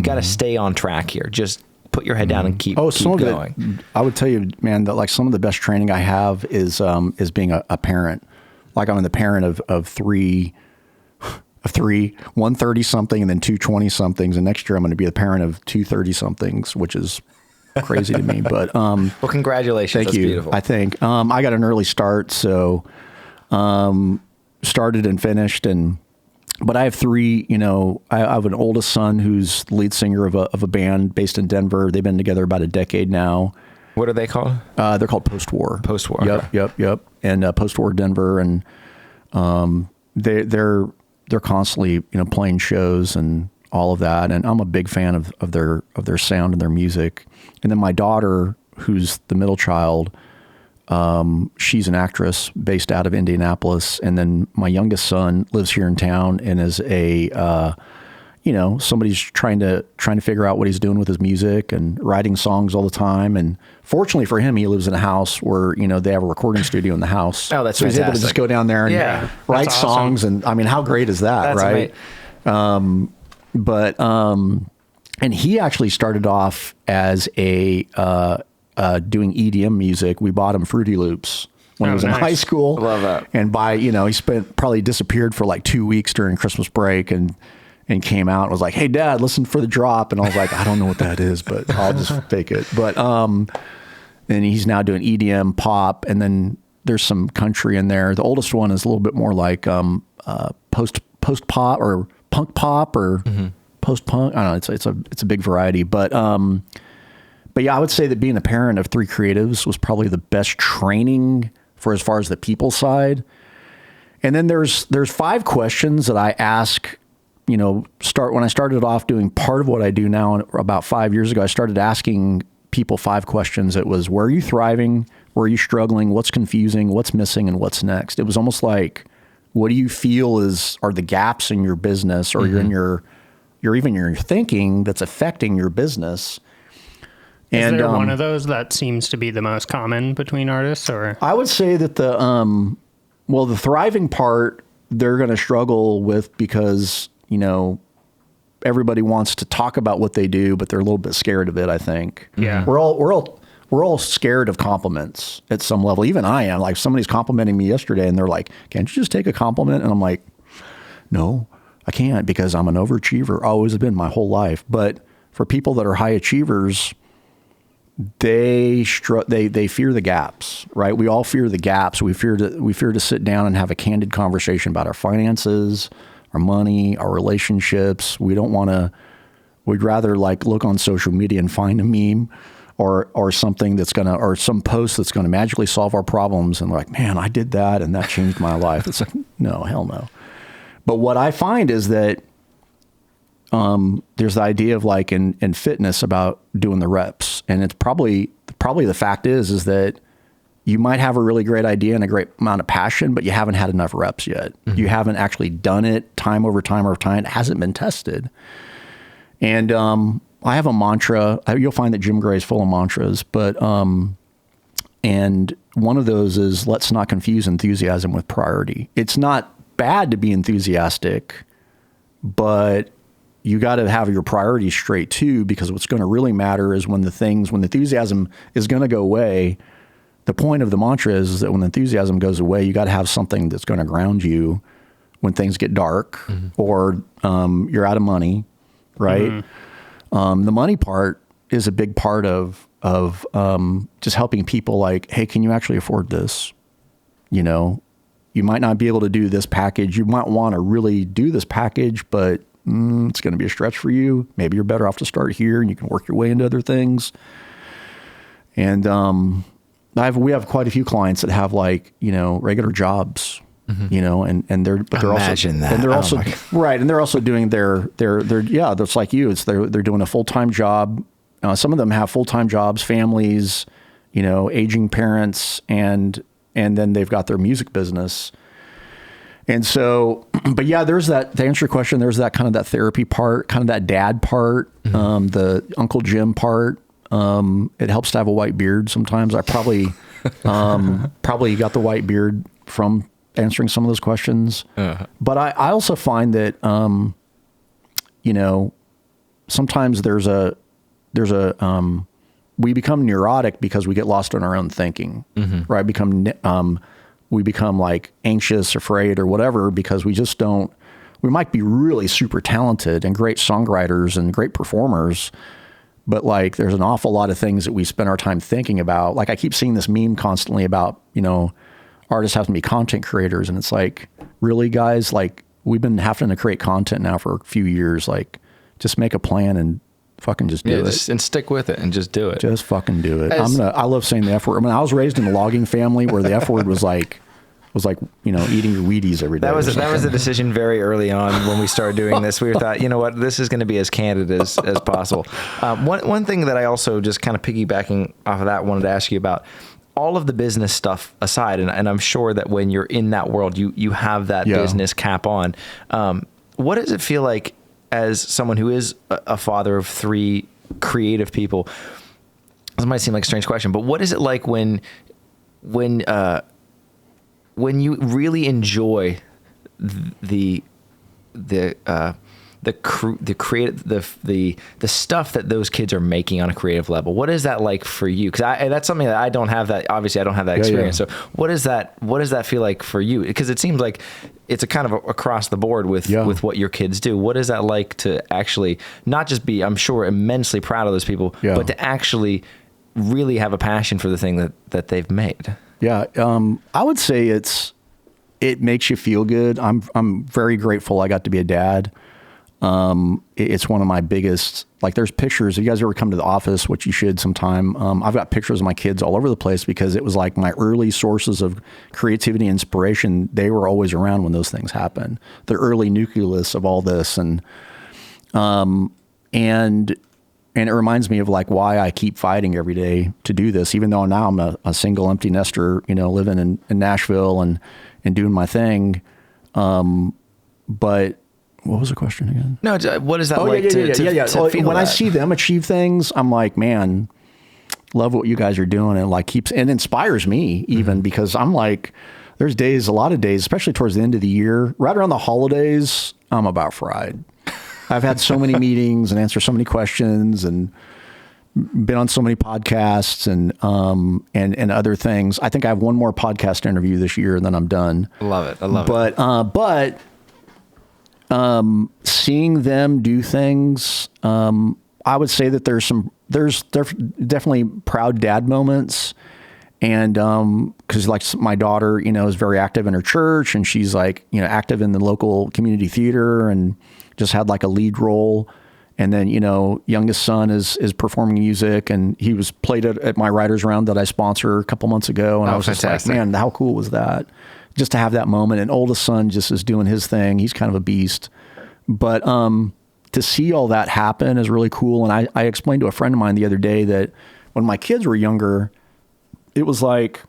Speaker 1: got to stay on track here. Just put your head down and keep going.
Speaker 3: I would tell you, man, that like some of the best training I have is being a parent. Like I'm the parent of three, one 30-something and then two 20-somethings. And next year I'm going to be the parent of two 30-somethings, which is crazy to me. But well,
Speaker 1: congratulations.
Speaker 3: Thank you. Beautiful. I think I got an early start, so started and finished. But I have three. I have an oldest son who's the lead singer of a band based in Denver. They've been together about a decade now.
Speaker 1: What are they called?
Speaker 3: They're called Post-War.
Speaker 1: Post-War.
Speaker 3: Yep. And Post-War Denver, and they're constantly playing shows and all of that. And I'm a big fan of their sound and their music. And then my daughter, who's the middle child, she's an actress based out of Indianapolis. And then my youngest son lives here in town and is somebody's trying to figure out what he's doing with his music and writing songs all the time. And fortunately for him, he lives in a house where, they have a recording studio in the house.
Speaker 1: Oh, that's
Speaker 3: so
Speaker 1: fantastic.
Speaker 3: He's able to just go down there and write songs. And I mean, how great is that?
Speaker 1: That's
Speaker 3: right. And he actually started off as doing EDM music. We bought him Fruity Loops when he was in high school.
Speaker 1: I love that.
Speaker 3: And he probably disappeared for like 2 weeks during Christmas break and came out and was like, "Hey Dad, listen for the drop." And I was like, "I don't know what that is, but I'll just fake it." But, and he's now doing EDM pop. And then there's some country in there. The oldest one is a little bit more like, post pop or punk pop or post punk. I don't know. It's a big variety, but yeah, I would say that being a parent of three creatives was probably the best training for as far as the people side. And then there's 5 questions that I ask, when I started off doing part of what I do now, about 5 years ago, I started asking people 5 questions. It was, where are you thriving? Where are you struggling? What's confusing? What's missing? And what's next? It was almost like, what do you feel are the gaps in your business or even your thinking that's affecting your business?
Speaker 2: Is there one of those that seems to be the most common between artists? Or
Speaker 3: I would say that the thriving part, they're going to struggle with because, everybody wants to talk about what they do, but they're a little bit scared of it, I think.
Speaker 2: Yeah.
Speaker 3: We're all scared of compliments at some level. Even I am. Like, somebody's complimenting me yesterday and they're like, "Can't you just take a compliment?" And I'm like, "No, I can't, because I'm an overachiever. Always have been my whole life." But for people that are high achievers, they fear the gaps, right? We all fear the gaps. We fear to sit down and have a candid conversation about our finances, our money, our relationships. We'd rather like look on social media and find a meme or something or some post that's going to magically solve our problems. And we're like, "Man, I did that and that changed my life." It's like, no, hell no. But what I find is that there's the idea of like in fitness about doing the reps. And it's probably the fact is that you might have a really great idea and a great amount of passion, but you haven't had enough reps yet. Mm-hmm. You haven't actually done it time over time over time. It hasn't been tested. And I have a mantra. You'll find that Jim Gray is full of mantras, but and one of those is let's not confuse enthusiasm with priority. It's not bad to be enthusiastic, but you got to have your priorities straight too, because what's going to really matter is when the enthusiasm is going to go away. The point of the mantra is that when the enthusiasm goes away, you got to have something that's going to ground you when things get dark or you're out of money, right? The money part is a big part of just helping people like, hey, can you actually afford this? You know, you might not be able to do this package. You might want to really do this package, but it's going to be a stretch for you. Maybe you're better off to start here and you can work your way into other things. And we have quite a few clients that have like, you know, regular jobs, you know, and they're also,
Speaker 1: that.
Speaker 3: and they're also, right. And they're also doing their, that's like you, they're doing a full-time job. Some of them have full-time jobs, families, you know, aging parents, and then they've got their music business. And so, but yeah, there's that, to answer your question, there's that kind of that therapy part, kind of that dad part, the Uncle Jim part. It helps to have a white beard sometimes. I probably got the white beard from answering some of those questions. But I also find that, you know, sometimes we become neurotic because we get lost in our own thinking, right? We become like anxious, afraid, or whatever, because we might be really super talented and great songwriters and great performers, but like there's an awful lot of things that we spend our time thinking about. Like I keep seeing this meme constantly about, you know, artists have to be content creators. And it's like, really guys, like we've been having to create content now for a few years. Like just make a plan and fucking just do it.
Speaker 1: And stick with it and just do it.
Speaker 3: Just fucking do it. I love saying the F word. I mean, I was raised in a logging family where the F word was like, you know, eating your Wheaties every day.
Speaker 1: That was a decision very early on when we started doing this. We thought, you know what, this is going to be as candid as possible. One thing that I also just kind of piggybacking off of that wanted to ask you about, all of the business stuff aside, and I'm sure that when you're in that world, you have that business cap on. What does it feel like as someone who is a father of 3 creative people? This might seem like a strange question, but what is it like when you really enjoy the stuff that those kids are making on a creative level? What is that like for you? Because that's something that I don't have. That obviously I don't have that experience. So what does that feel like for you? Because it seems like it's a kind of across the board with what your kids do. What is that like to actually not just be, I'm sure, immensely proud of those people, but to actually really have a passion for the thing that they've made?
Speaker 3: Yeah. I would say it makes you feel good. I'm very grateful I got to be a dad. It's one of my biggest, like there's pictures. If you guys ever come to the office, which you should sometime, I've got pictures of my kids all over the place because it was like my early sources of creativity and inspiration. They were always around when those things happened. The early nucleus of all this. And it reminds me of like why I keep fighting every day to do this, even though now I'm a single empty nester, you know, living in Nashville and doing my thing. But what was the question again?
Speaker 1: No, what is that like to feel
Speaker 3: when
Speaker 1: that?
Speaker 3: I see them achieve things, I'm like, man, love what you guys are doing. And like and inspires me even because I'm like, there's a lot of days, especially towards the end of the year, right around the holidays, I'm about fried. I've had so many meetings and answered so many questions and been on so many podcasts and other things. I think I have one more podcast interview this year and then I'm done.
Speaker 1: I love it.
Speaker 3: But seeing them do things, I would say that there's definitely proud dad moments. And, cause like my daughter, you know, is very active in her church and she's like, you know, active in the local community theater and just had like a lead role. And then, you know, youngest son is performing music and he was played at my writers round that I sponsor a couple months ago. And I was
Speaker 1: fantastic.
Speaker 3: just like, man, how cool was that? Just to have that moment. And oldest son just is doing his thing. He's kind of a beast, but, to see all that happen is really cool. And I explained to a friend of mine the other day that when my kids were younger, it was like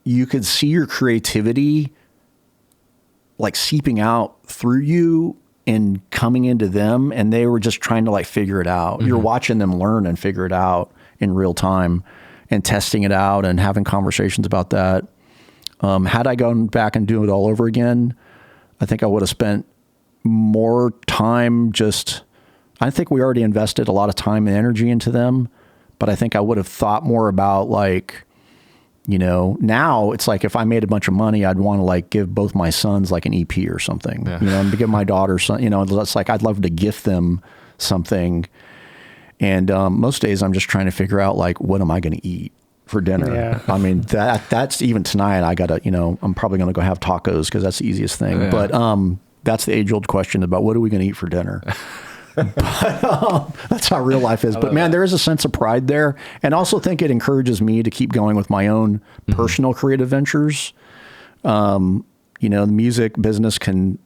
Speaker 3: you could see your creativity like seeping out through you in coming into them, and they were just trying to like figure it out. You're watching them learn and figure it out in real time and testing it out and having conversations about that. Had I gone back and do it all over again, I think I would have spent more time I think we already invested a lot of time and energy into them, but I think I would have thought more about like, now it's like if I made a bunch of money, I'd want to like give both my sons like an EP or something, and to give my daughter some, it's like I'd love to gift them something. And most days I'm just trying to figure out like, what am I going to eat for dinner? Yeah. I mean, that's even tonight. I got to, I'm probably going to go have tacos because that's the easiest thing. Yeah. But that's the age-old question about what are we going to eat for dinner? But that's how real life is. But man, there is a sense of pride there, and also think it encourages me to keep going with my own personal creative ventures. The music business can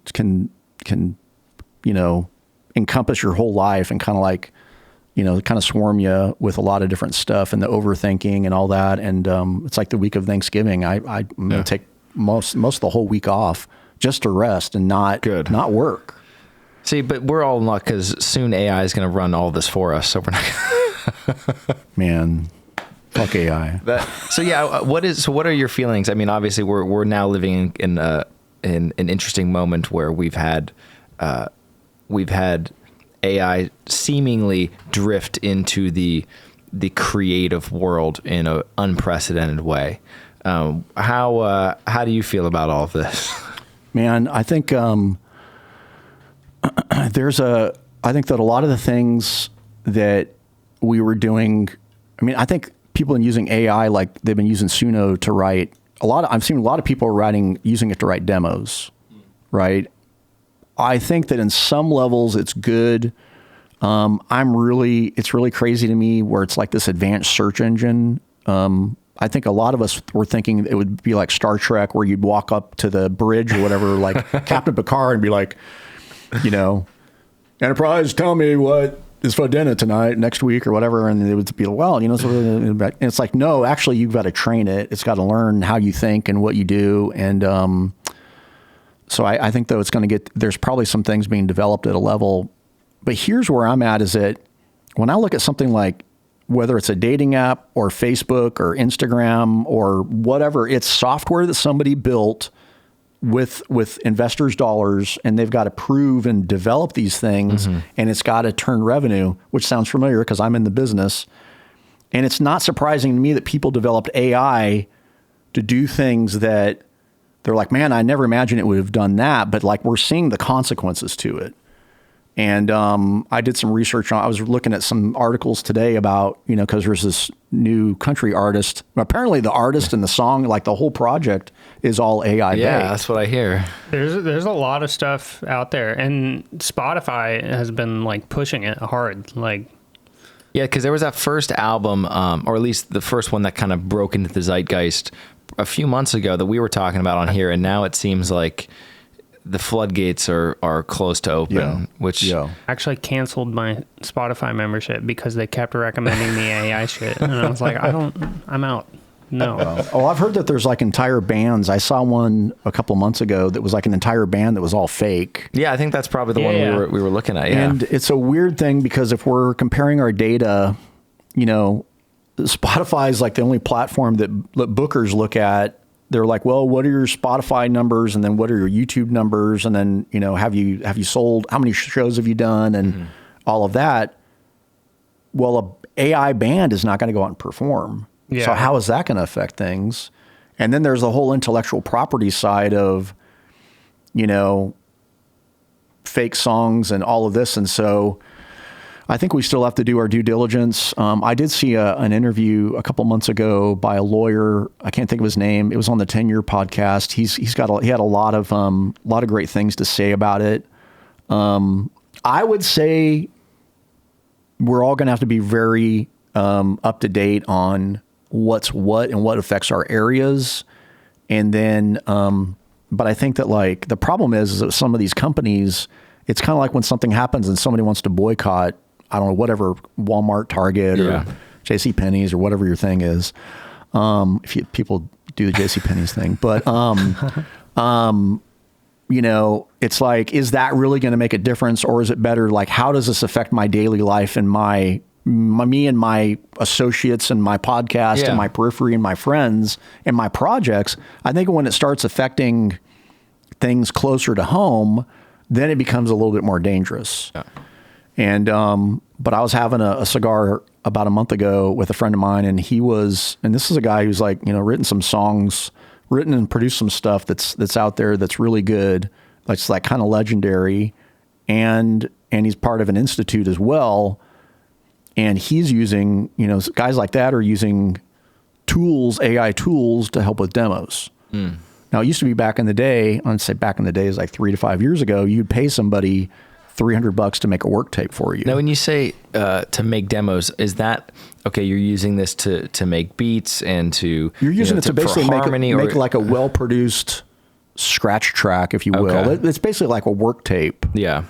Speaker 3: encompass your whole life and kind of like, kind of swarm you with a lot of different stuff and the overthinking and all that. And it's like the week of Thanksgiving. I'm going to take most of the whole week off just to rest and not work.
Speaker 1: See, but we're all in luck because soon AI is going to run all this for us. So we're not.
Speaker 3: Man, fuck AI.
Speaker 1: What are your feelings? I mean, obviously, we're now living in an interesting moment where we've had AI seemingly drift into the creative world in an unprecedented way. How do you feel about all of this?
Speaker 3: Man, I think I think that a lot of the things that we were doing, I think people are using AI, like they've been using Suno to write I've seen a lot of people using it to write demos, right? I think that in some levels it's good. It's really crazy to me where it's like this advanced search engine. I think a lot of us were thinking it would be like Star Trek where you'd walk up to the bridge or whatever, like Captain Picard and be like, Enterprise, tell me what is for dinner tonight, next week or whatever. And it would be, and it's like, no, actually you've got to train it. It's got to learn how you think and what you do. And, so I think though there's probably some things being developed at a level, but here's where I'm at is that when I look at something like whether it's a dating app or Facebook or Instagram or whatever, it's software that somebody built with investors' dollars, and they've got to prove and develop these things, and it's got to turn revenue, which sounds familiar because I'm in the business. And it's not surprising to me that people developed AI to do things that they're like, man, I never imagined it would have done that, but like we're seeing the consequences to it. And I did some research I was looking at some articles today about, because there's this new country artist. Apparently the artist and the song, like the whole project is all AI based.
Speaker 1: Yeah, that's what I hear.
Speaker 2: There's a lot of stuff out there, and Spotify has been like pushing it hard.
Speaker 1: Yeah, because there was that first album, or at least the first one that kind of broke into the zeitgeist a few months ago that we were talking about on here, and now it seems like the floodgates are close to open, which
Speaker 2: actually canceled my Spotify membership because they kept recommending me AI shit. And I was like, I'm out. No.
Speaker 3: I've heard that there's like entire bands. I saw one a couple months ago that was like an entire band that was all fake.
Speaker 1: Yeah, I think that's probably the one we were looking at. Yeah.
Speaker 3: And it's a weird thing because if we're comparing our data, Spotify is like the only platform that bookers look at. They're like, well, what are your Spotify numbers? And then what are your YouTube numbers? And then, have you sold, how many shows have you done? And all of that. Well, a AI band is not going to go out and perform. Yeah. So how is that going to affect things? And then there's the whole intellectual property side of, fake songs and all of this. And so I think we still have to do our due diligence. I did see an interview a couple months ago by a lawyer. I can't think of his name. It was on the 10-year podcast. He had a lot of great things to say about it. I would say we're all going to have to be very up to date on what's what and what affects our areas. And then, but I think that like the problem is that some of these companies, it's kind of like when something happens and somebody wants to boycott, I don't know, whatever, Walmart, Target, or JCPenney's or whatever your thing is. People do the JCPenney's thing, but it's like, is that really going to make a difference, or is it better? Like, how does this affect my daily life and me and my associates and my podcast and my periphery and my friends and my projects? I think when it starts affecting things closer to home, then it becomes a little bit more dangerous. Yeah. And, but I was having a cigar about a month ago with a friend of mine, and this is a guy who's like, written some songs, written and produced some stuff that's out there that's really good. That's like kind of legendary. And he's part of an institute as well. And he's using, guys like that are using AI tools to help with demos. Mm. Now, it used to be back in the day, I'd say back in the day is like 3 to 5 years ago, you'd pay somebody $300 to make a work tape for you.
Speaker 1: Now, when you say to make demos, is that, okay, you're using this to make beats and to...
Speaker 3: You're using it to basically make like a well-produced scratch track, if you will. Okay. It's basically like a work tape.
Speaker 1: Yeah.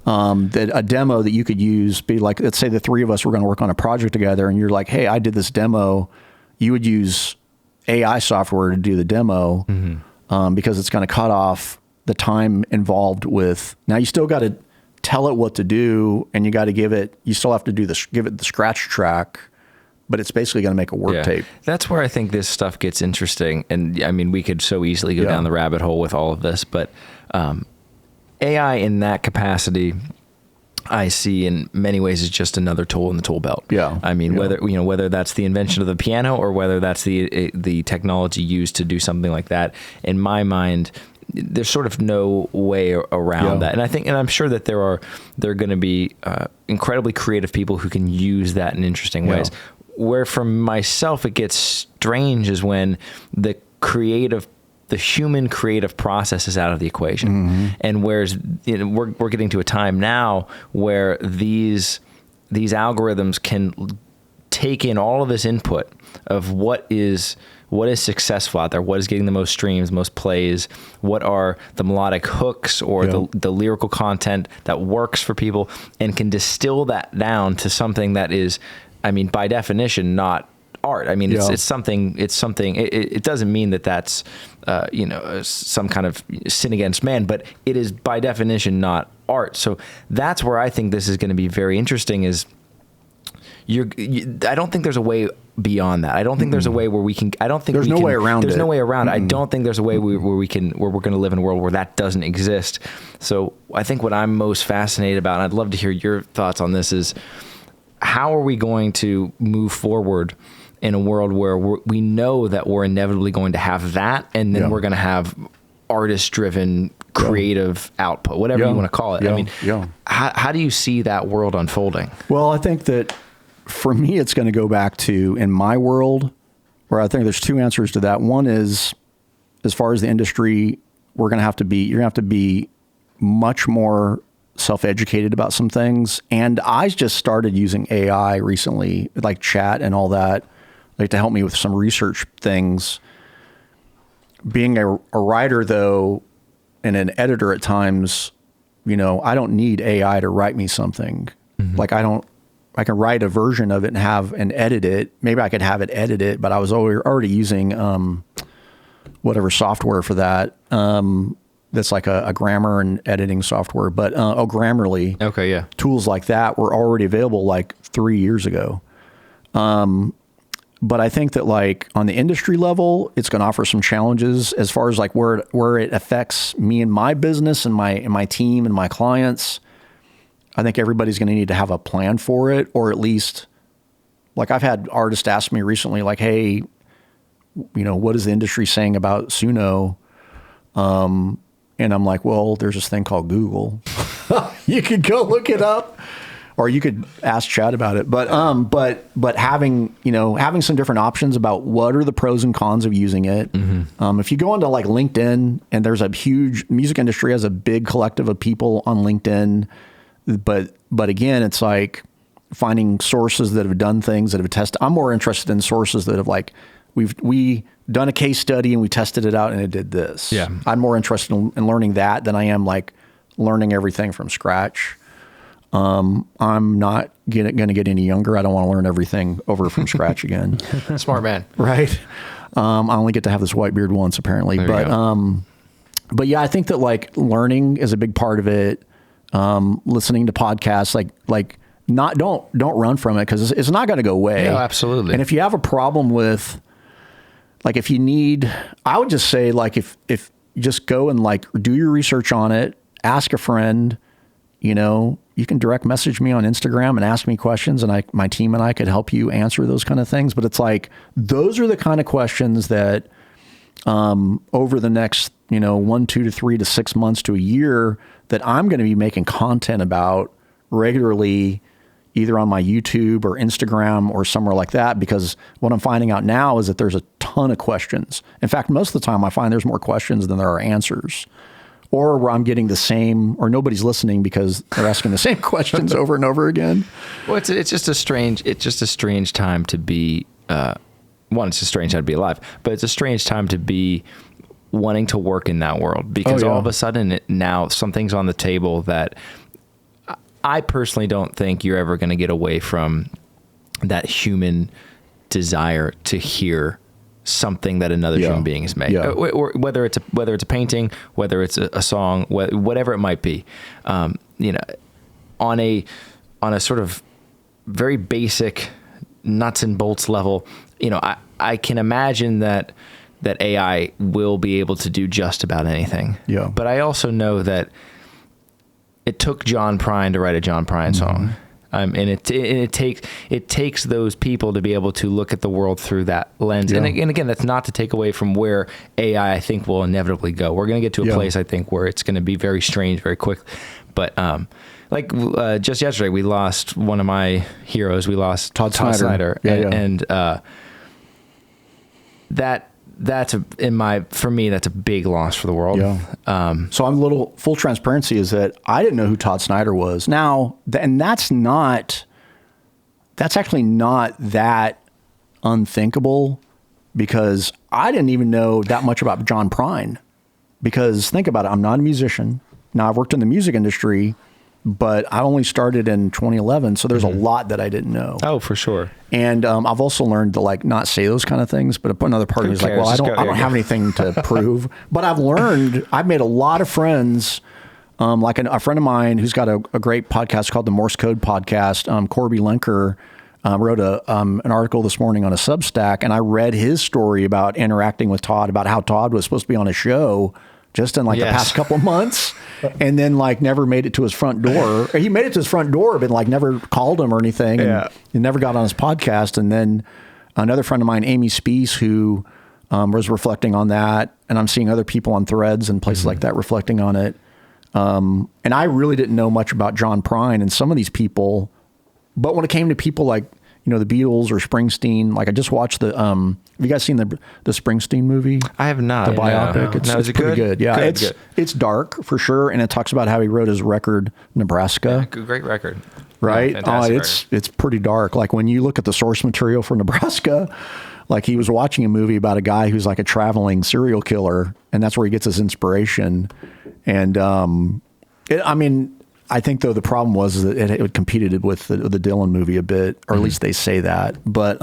Speaker 3: That a demo that you could use, be like, let's say the three of us were going to work on a project together, and you're like, hey, I did this demo. You would use AI software to do the demo, because it's going to cut off the time involved with... Now, you still got to tell it what to do, and you still have to give it the scratch track, but it's basically going to make a work tape.
Speaker 1: That's where I think this stuff gets interesting. And I mean, we could so easily go down the rabbit hole with all of this, but AI in that capacity, I see in many ways is just another tool in the tool belt.
Speaker 3: Yeah.
Speaker 1: I mean, whether that's the invention of the piano or whether that's the technology used to do something like that, in my mind, there's sort of no way around that. And I'm sure that there are going to be incredibly creative people who can use that in interesting ways. Where for myself, it gets strange is when the human creative process is out of the equation. And whereas we're getting to a time now where these algorithms can take in all of this input of what is successful out there, what is getting the most streams, most plays, what are the melodic hooks or the lyrical content that works for people, and can distill that down to something that is, I mean, by definition, not art. I mean, it's something. It doesn't mean that that's some kind of sin against man, but it is by definition not art. So that's where I think this is going to be very interesting. I don't think there's a way beyond that. I don't think there's a way where we can. I don't think
Speaker 3: there's no way around it.
Speaker 1: There's no way around it. I don't think there's a way where we're going to live in a world where that doesn't exist. So I think what I'm most fascinated about, and I'd love to hear your thoughts on this, is how are we going to move forward in a world where we know that we're inevitably going to have that, and then we're going to have artist-driven creative output, whatever you want to call it. I mean, how do you see that world unfolding?
Speaker 3: Well, I think that for me, it's going to go back to, in my world, where I think there's two answers to that. One is, as far as the industry, you're going to have to be much more self-educated about some things. And I just started using AI recently, like chat and all that, like to help me with some research things. Being a writer, though, and an editor at times, I don't need AI to write me something. Like I can write a version of it and edit it. Maybe I could have it edit it, but I was already using whatever software for that. That's like a grammar and editing software. But Grammarly.
Speaker 1: Okay, yeah.
Speaker 3: Tools like that were already available like 3 years ago. But I think that like on the industry level, it's going to offer some challenges as far as like where it affects me and my business and my team and my clients. I think everybody's going to need to have a plan for it, or at least, like I've had artists ask me recently, like, hey, what is the industry saying about Suno? And I'm like, well, there's this thing called Google. You could go look it up, or you could ask Chad about it. But having some different options about what are the pros and cons of using it. If you go into like LinkedIn, and there's a huge music industry has a big collective of people on LinkedIn. But again, it's like finding sources that have done things that have tested. I'm more interested in sources that have like, we done a case study and we tested it out and it did this.
Speaker 1: Yeah.
Speaker 3: I'm more interested in learning that than I am like learning everything from scratch. I'm not going to get any younger. I don't want to learn everything over from scratch again.
Speaker 1: Smart man.
Speaker 3: Right. I only get to have this white beard once apparently, but yeah, I think that like learning is a big part of it. Listening to podcasts, don't run from it, because it's not going to go away.
Speaker 1: No, absolutely.
Speaker 3: And if you have a problem with, like, if you need, I would just say, like, if you just go and like do your research on it, ask a friend, you know, you can direct message me on Instagram and ask me questions, and my team and I could help you answer those kind of things. But it's like, those are the kind of questions that, over the next, 1, 2 to 3 to 6 months to a year, that I'm going to be making content about regularly, either on my YouTube or Instagram or somewhere like that, because what I'm finding out now is that there's a ton of questions. In fact, most of the time I find there's more questions than there are answers, or where I'm getting the same, or nobody's listening because they're asking the same questions over and over again.
Speaker 1: Well, it's just a strange time to be, one, it's a strange time to be alive, but it's a strange time to be wanting to work in that world, because all of a sudden now something's on the table that I personally don't think you're ever going to get away from, that human desire to hear something that another human being has made, or whether it's a painting, whether it's a song, whatever it might be, on a sort of very basic nuts and bolts level, I can imagine that AI will be able to do just about anything. Yeah. But I also know that it took John Prine to write a John Prine song. And it takes those people to be able to look at the world through that lens. Yeah. And again, that's not to take away from where AI, I think, will inevitably go. We're going to get to a place, I think, where it's going to be very strange very quick. But just yesterday, we lost one of my heroes. We lost Todd Snyder. And for me, that's a big loss for the world. Yeah.
Speaker 3: So I'm a little, full transparency is that I didn't know who Todd Snyder was. Now, and that's actually not that unthinkable, because I didn't even know that much about John Prine. Because think about it, I'm not a musician. Now, I've worked in the music industry, but I only started in 2011, so there's a lot that I didn't know.
Speaker 1: Oh, for sure.
Speaker 3: And I've also learned to like not say those kind of things. But another part of me is like, well, I don't have anything to prove. But I've made a lot of friends. Like a friend of mine who's got a great podcast called the Morse Code Podcast, Corby Lenker, wrote an article this morning on a Substack, and I read his story about interacting with Todd, about how Todd was supposed to be on a show just in like the past couple of months, and then like never made it to his front door. He made it to his front door, but like never called him or anything. And he never got on his podcast. And then another friend of mine, Amy Spees, who was reflecting on that. And I'm seeing other people on Threads and places like that reflecting on it. And I really didn't know much about John Prine and some of these people. But when it came to people like, the Beatles or Springsteen, like I just watched have you guys seen the Springsteen movie?
Speaker 1: I have not.
Speaker 3: The biopic.
Speaker 1: No.
Speaker 3: It's pretty good. Yeah, it's dark for sure, and it talks about how he wrote his record, Nebraska.
Speaker 1: Yeah, great record.
Speaker 3: Right? It's pretty dark. Like when you look at the source material for Nebraska, like he was watching a movie about a guy who's like a traveling serial killer, and that's where he gets his inspiration. And I think, though, the problem was that it competed with the Dylan movie a bit, or at least they say that. But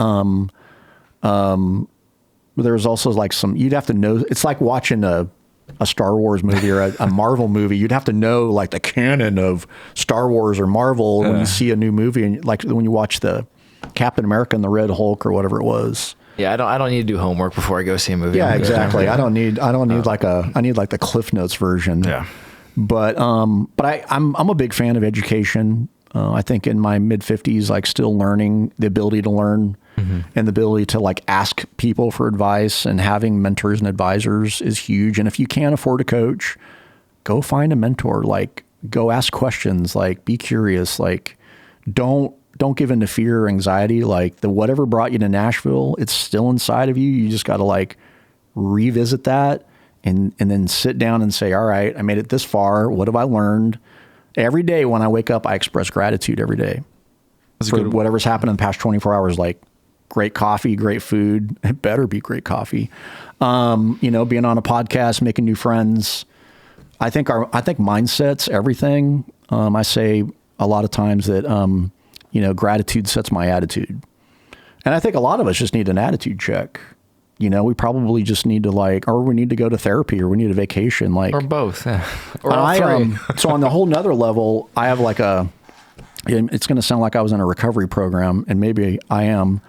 Speaker 3: there was also like you'd have to know, it's like watching a Star Wars movie or a Marvel movie. You'd have to know like the canon of Star Wars or Marvel when you see a new movie, and like when you watch the Captain America and the Red Hulk or whatever it was.
Speaker 1: Yeah, I don't need to do homework before I go see a movie.
Speaker 3: Yeah, exactly. I need like the Cliff Notes version. Yeah. But I'm a big fan of education. I think in my mid 50s, like still learning, the ability to learn and the ability to like ask people for advice and having mentors and advisors is huge. And if you can't afford a coach, go find a mentor, like go ask questions, like be curious, like don't give in to fear or anxiety. Like whatever brought you to Nashville, it's still inside of you. You just got to like revisit that. And then sit down and say, all right, I made it this far. What have I learned? Every day when I wake up, I express gratitude every day for whatever's happened in the past 24 hours, like great coffee, great food. It better be great coffee. Being on a podcast, making new friends. I think mindset's everything. I say a lot of times that, gratitude sets my attitude. And I think a lot of us just need an attitude check. we probably just need to or we need to go to therapy, or we need a vacation,
Speaker 1: or both, or all three.
Speaker 3: So on the whole nother level, I have it's going to sound like I was in a recovery program, and maybe I am.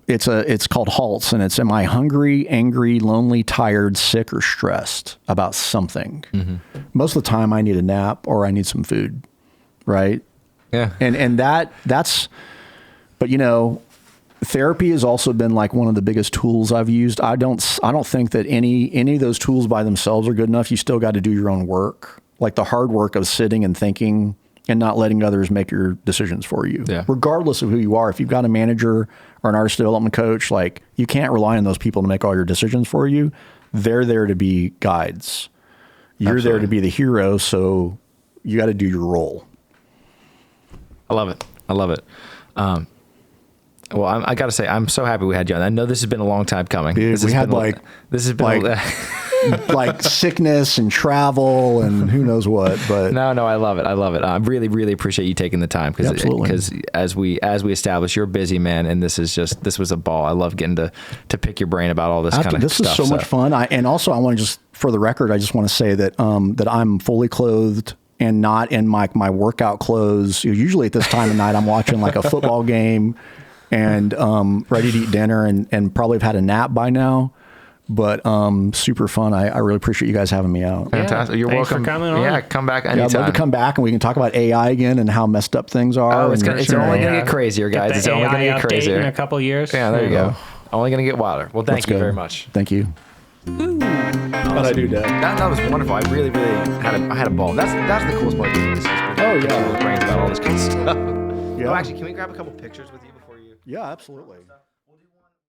Speaker 3: It's called HALTS, and it's, am I hungry, angry, lonely, tired, sick, or stressed about something? Mm-hmm. Most of the time I need a nap or I need some food. Right.
Speaker 1: Yeah.
Speaker 3: And that's, but therapy has also been like one of the biggest tools I've used. I don't think that any of those tools by themselves are good enough. You still got to do your own work, like the hard work of sitting and thinking and not letting others make your decisions for you.
Speaker 1: Yeah.
Speaker 3: Regardless of who you are. If you've got a manager or an artist development coach, like, you can't rely on those people to make all your decisions for you. They're there to be guides. You're
Speaker 1: Absolutely.
Speaker 3: there to be the hero. So you got to do your role.
Speaker 1: I love it. I love it. Well, I got to say, I'm so happy we had you on. I know this has been a long time coming.
Speaker 3: Dude,
Speaker 1: this has been
Speaker 3: like sickness and travel and who knows what, but
Speaker 1: no, I love it. I love it. I really, really appreciate you taking the time, because as we established, you're a busy man, and this was a ball. I love getting to pick your brain about all this kind of
Speaker 3: this
Speaker 1: stuff.
Speaker 3: This is so much fun. And also I want to just, for the record, I just want to say that that I'm fully clothed and not in my workout clothes. Usually at this time of night, I'm watching like a football game and ready to eat dinner and probably have had a nap by now. But super fun. I really appreciate you guys having me out.
Speaker 1: Fantastic. You're
Speaker 2: Thanks
Speaker 1: welcome.
Speaker 2: for coming on.
Speaker 1: Yeah, come back anytime.
Speaker 3: Yeah, I'd love to come back and we can talk about AI again and how messed up things are.
Speaker 1: Oh, it's only going to get crazier, guys. It's only going to get crazier
Speaker 2: in a couple years.
Speaker 1: Yeah, there you go. Only going to get wilder. Well, thank you very much.
Speaker 3: Thank you.
Speaker 1: Awesome.
Speaker 3: How'd I do, Dad?
Speaker 1: That was wonderful. I really, really had a ball. That's the coolest part of this. Is brains about all this good stuff. Yeah. Oh, actually, can we grab a couple pictures with you before you?
Speaker 3: Yeah, absolutely.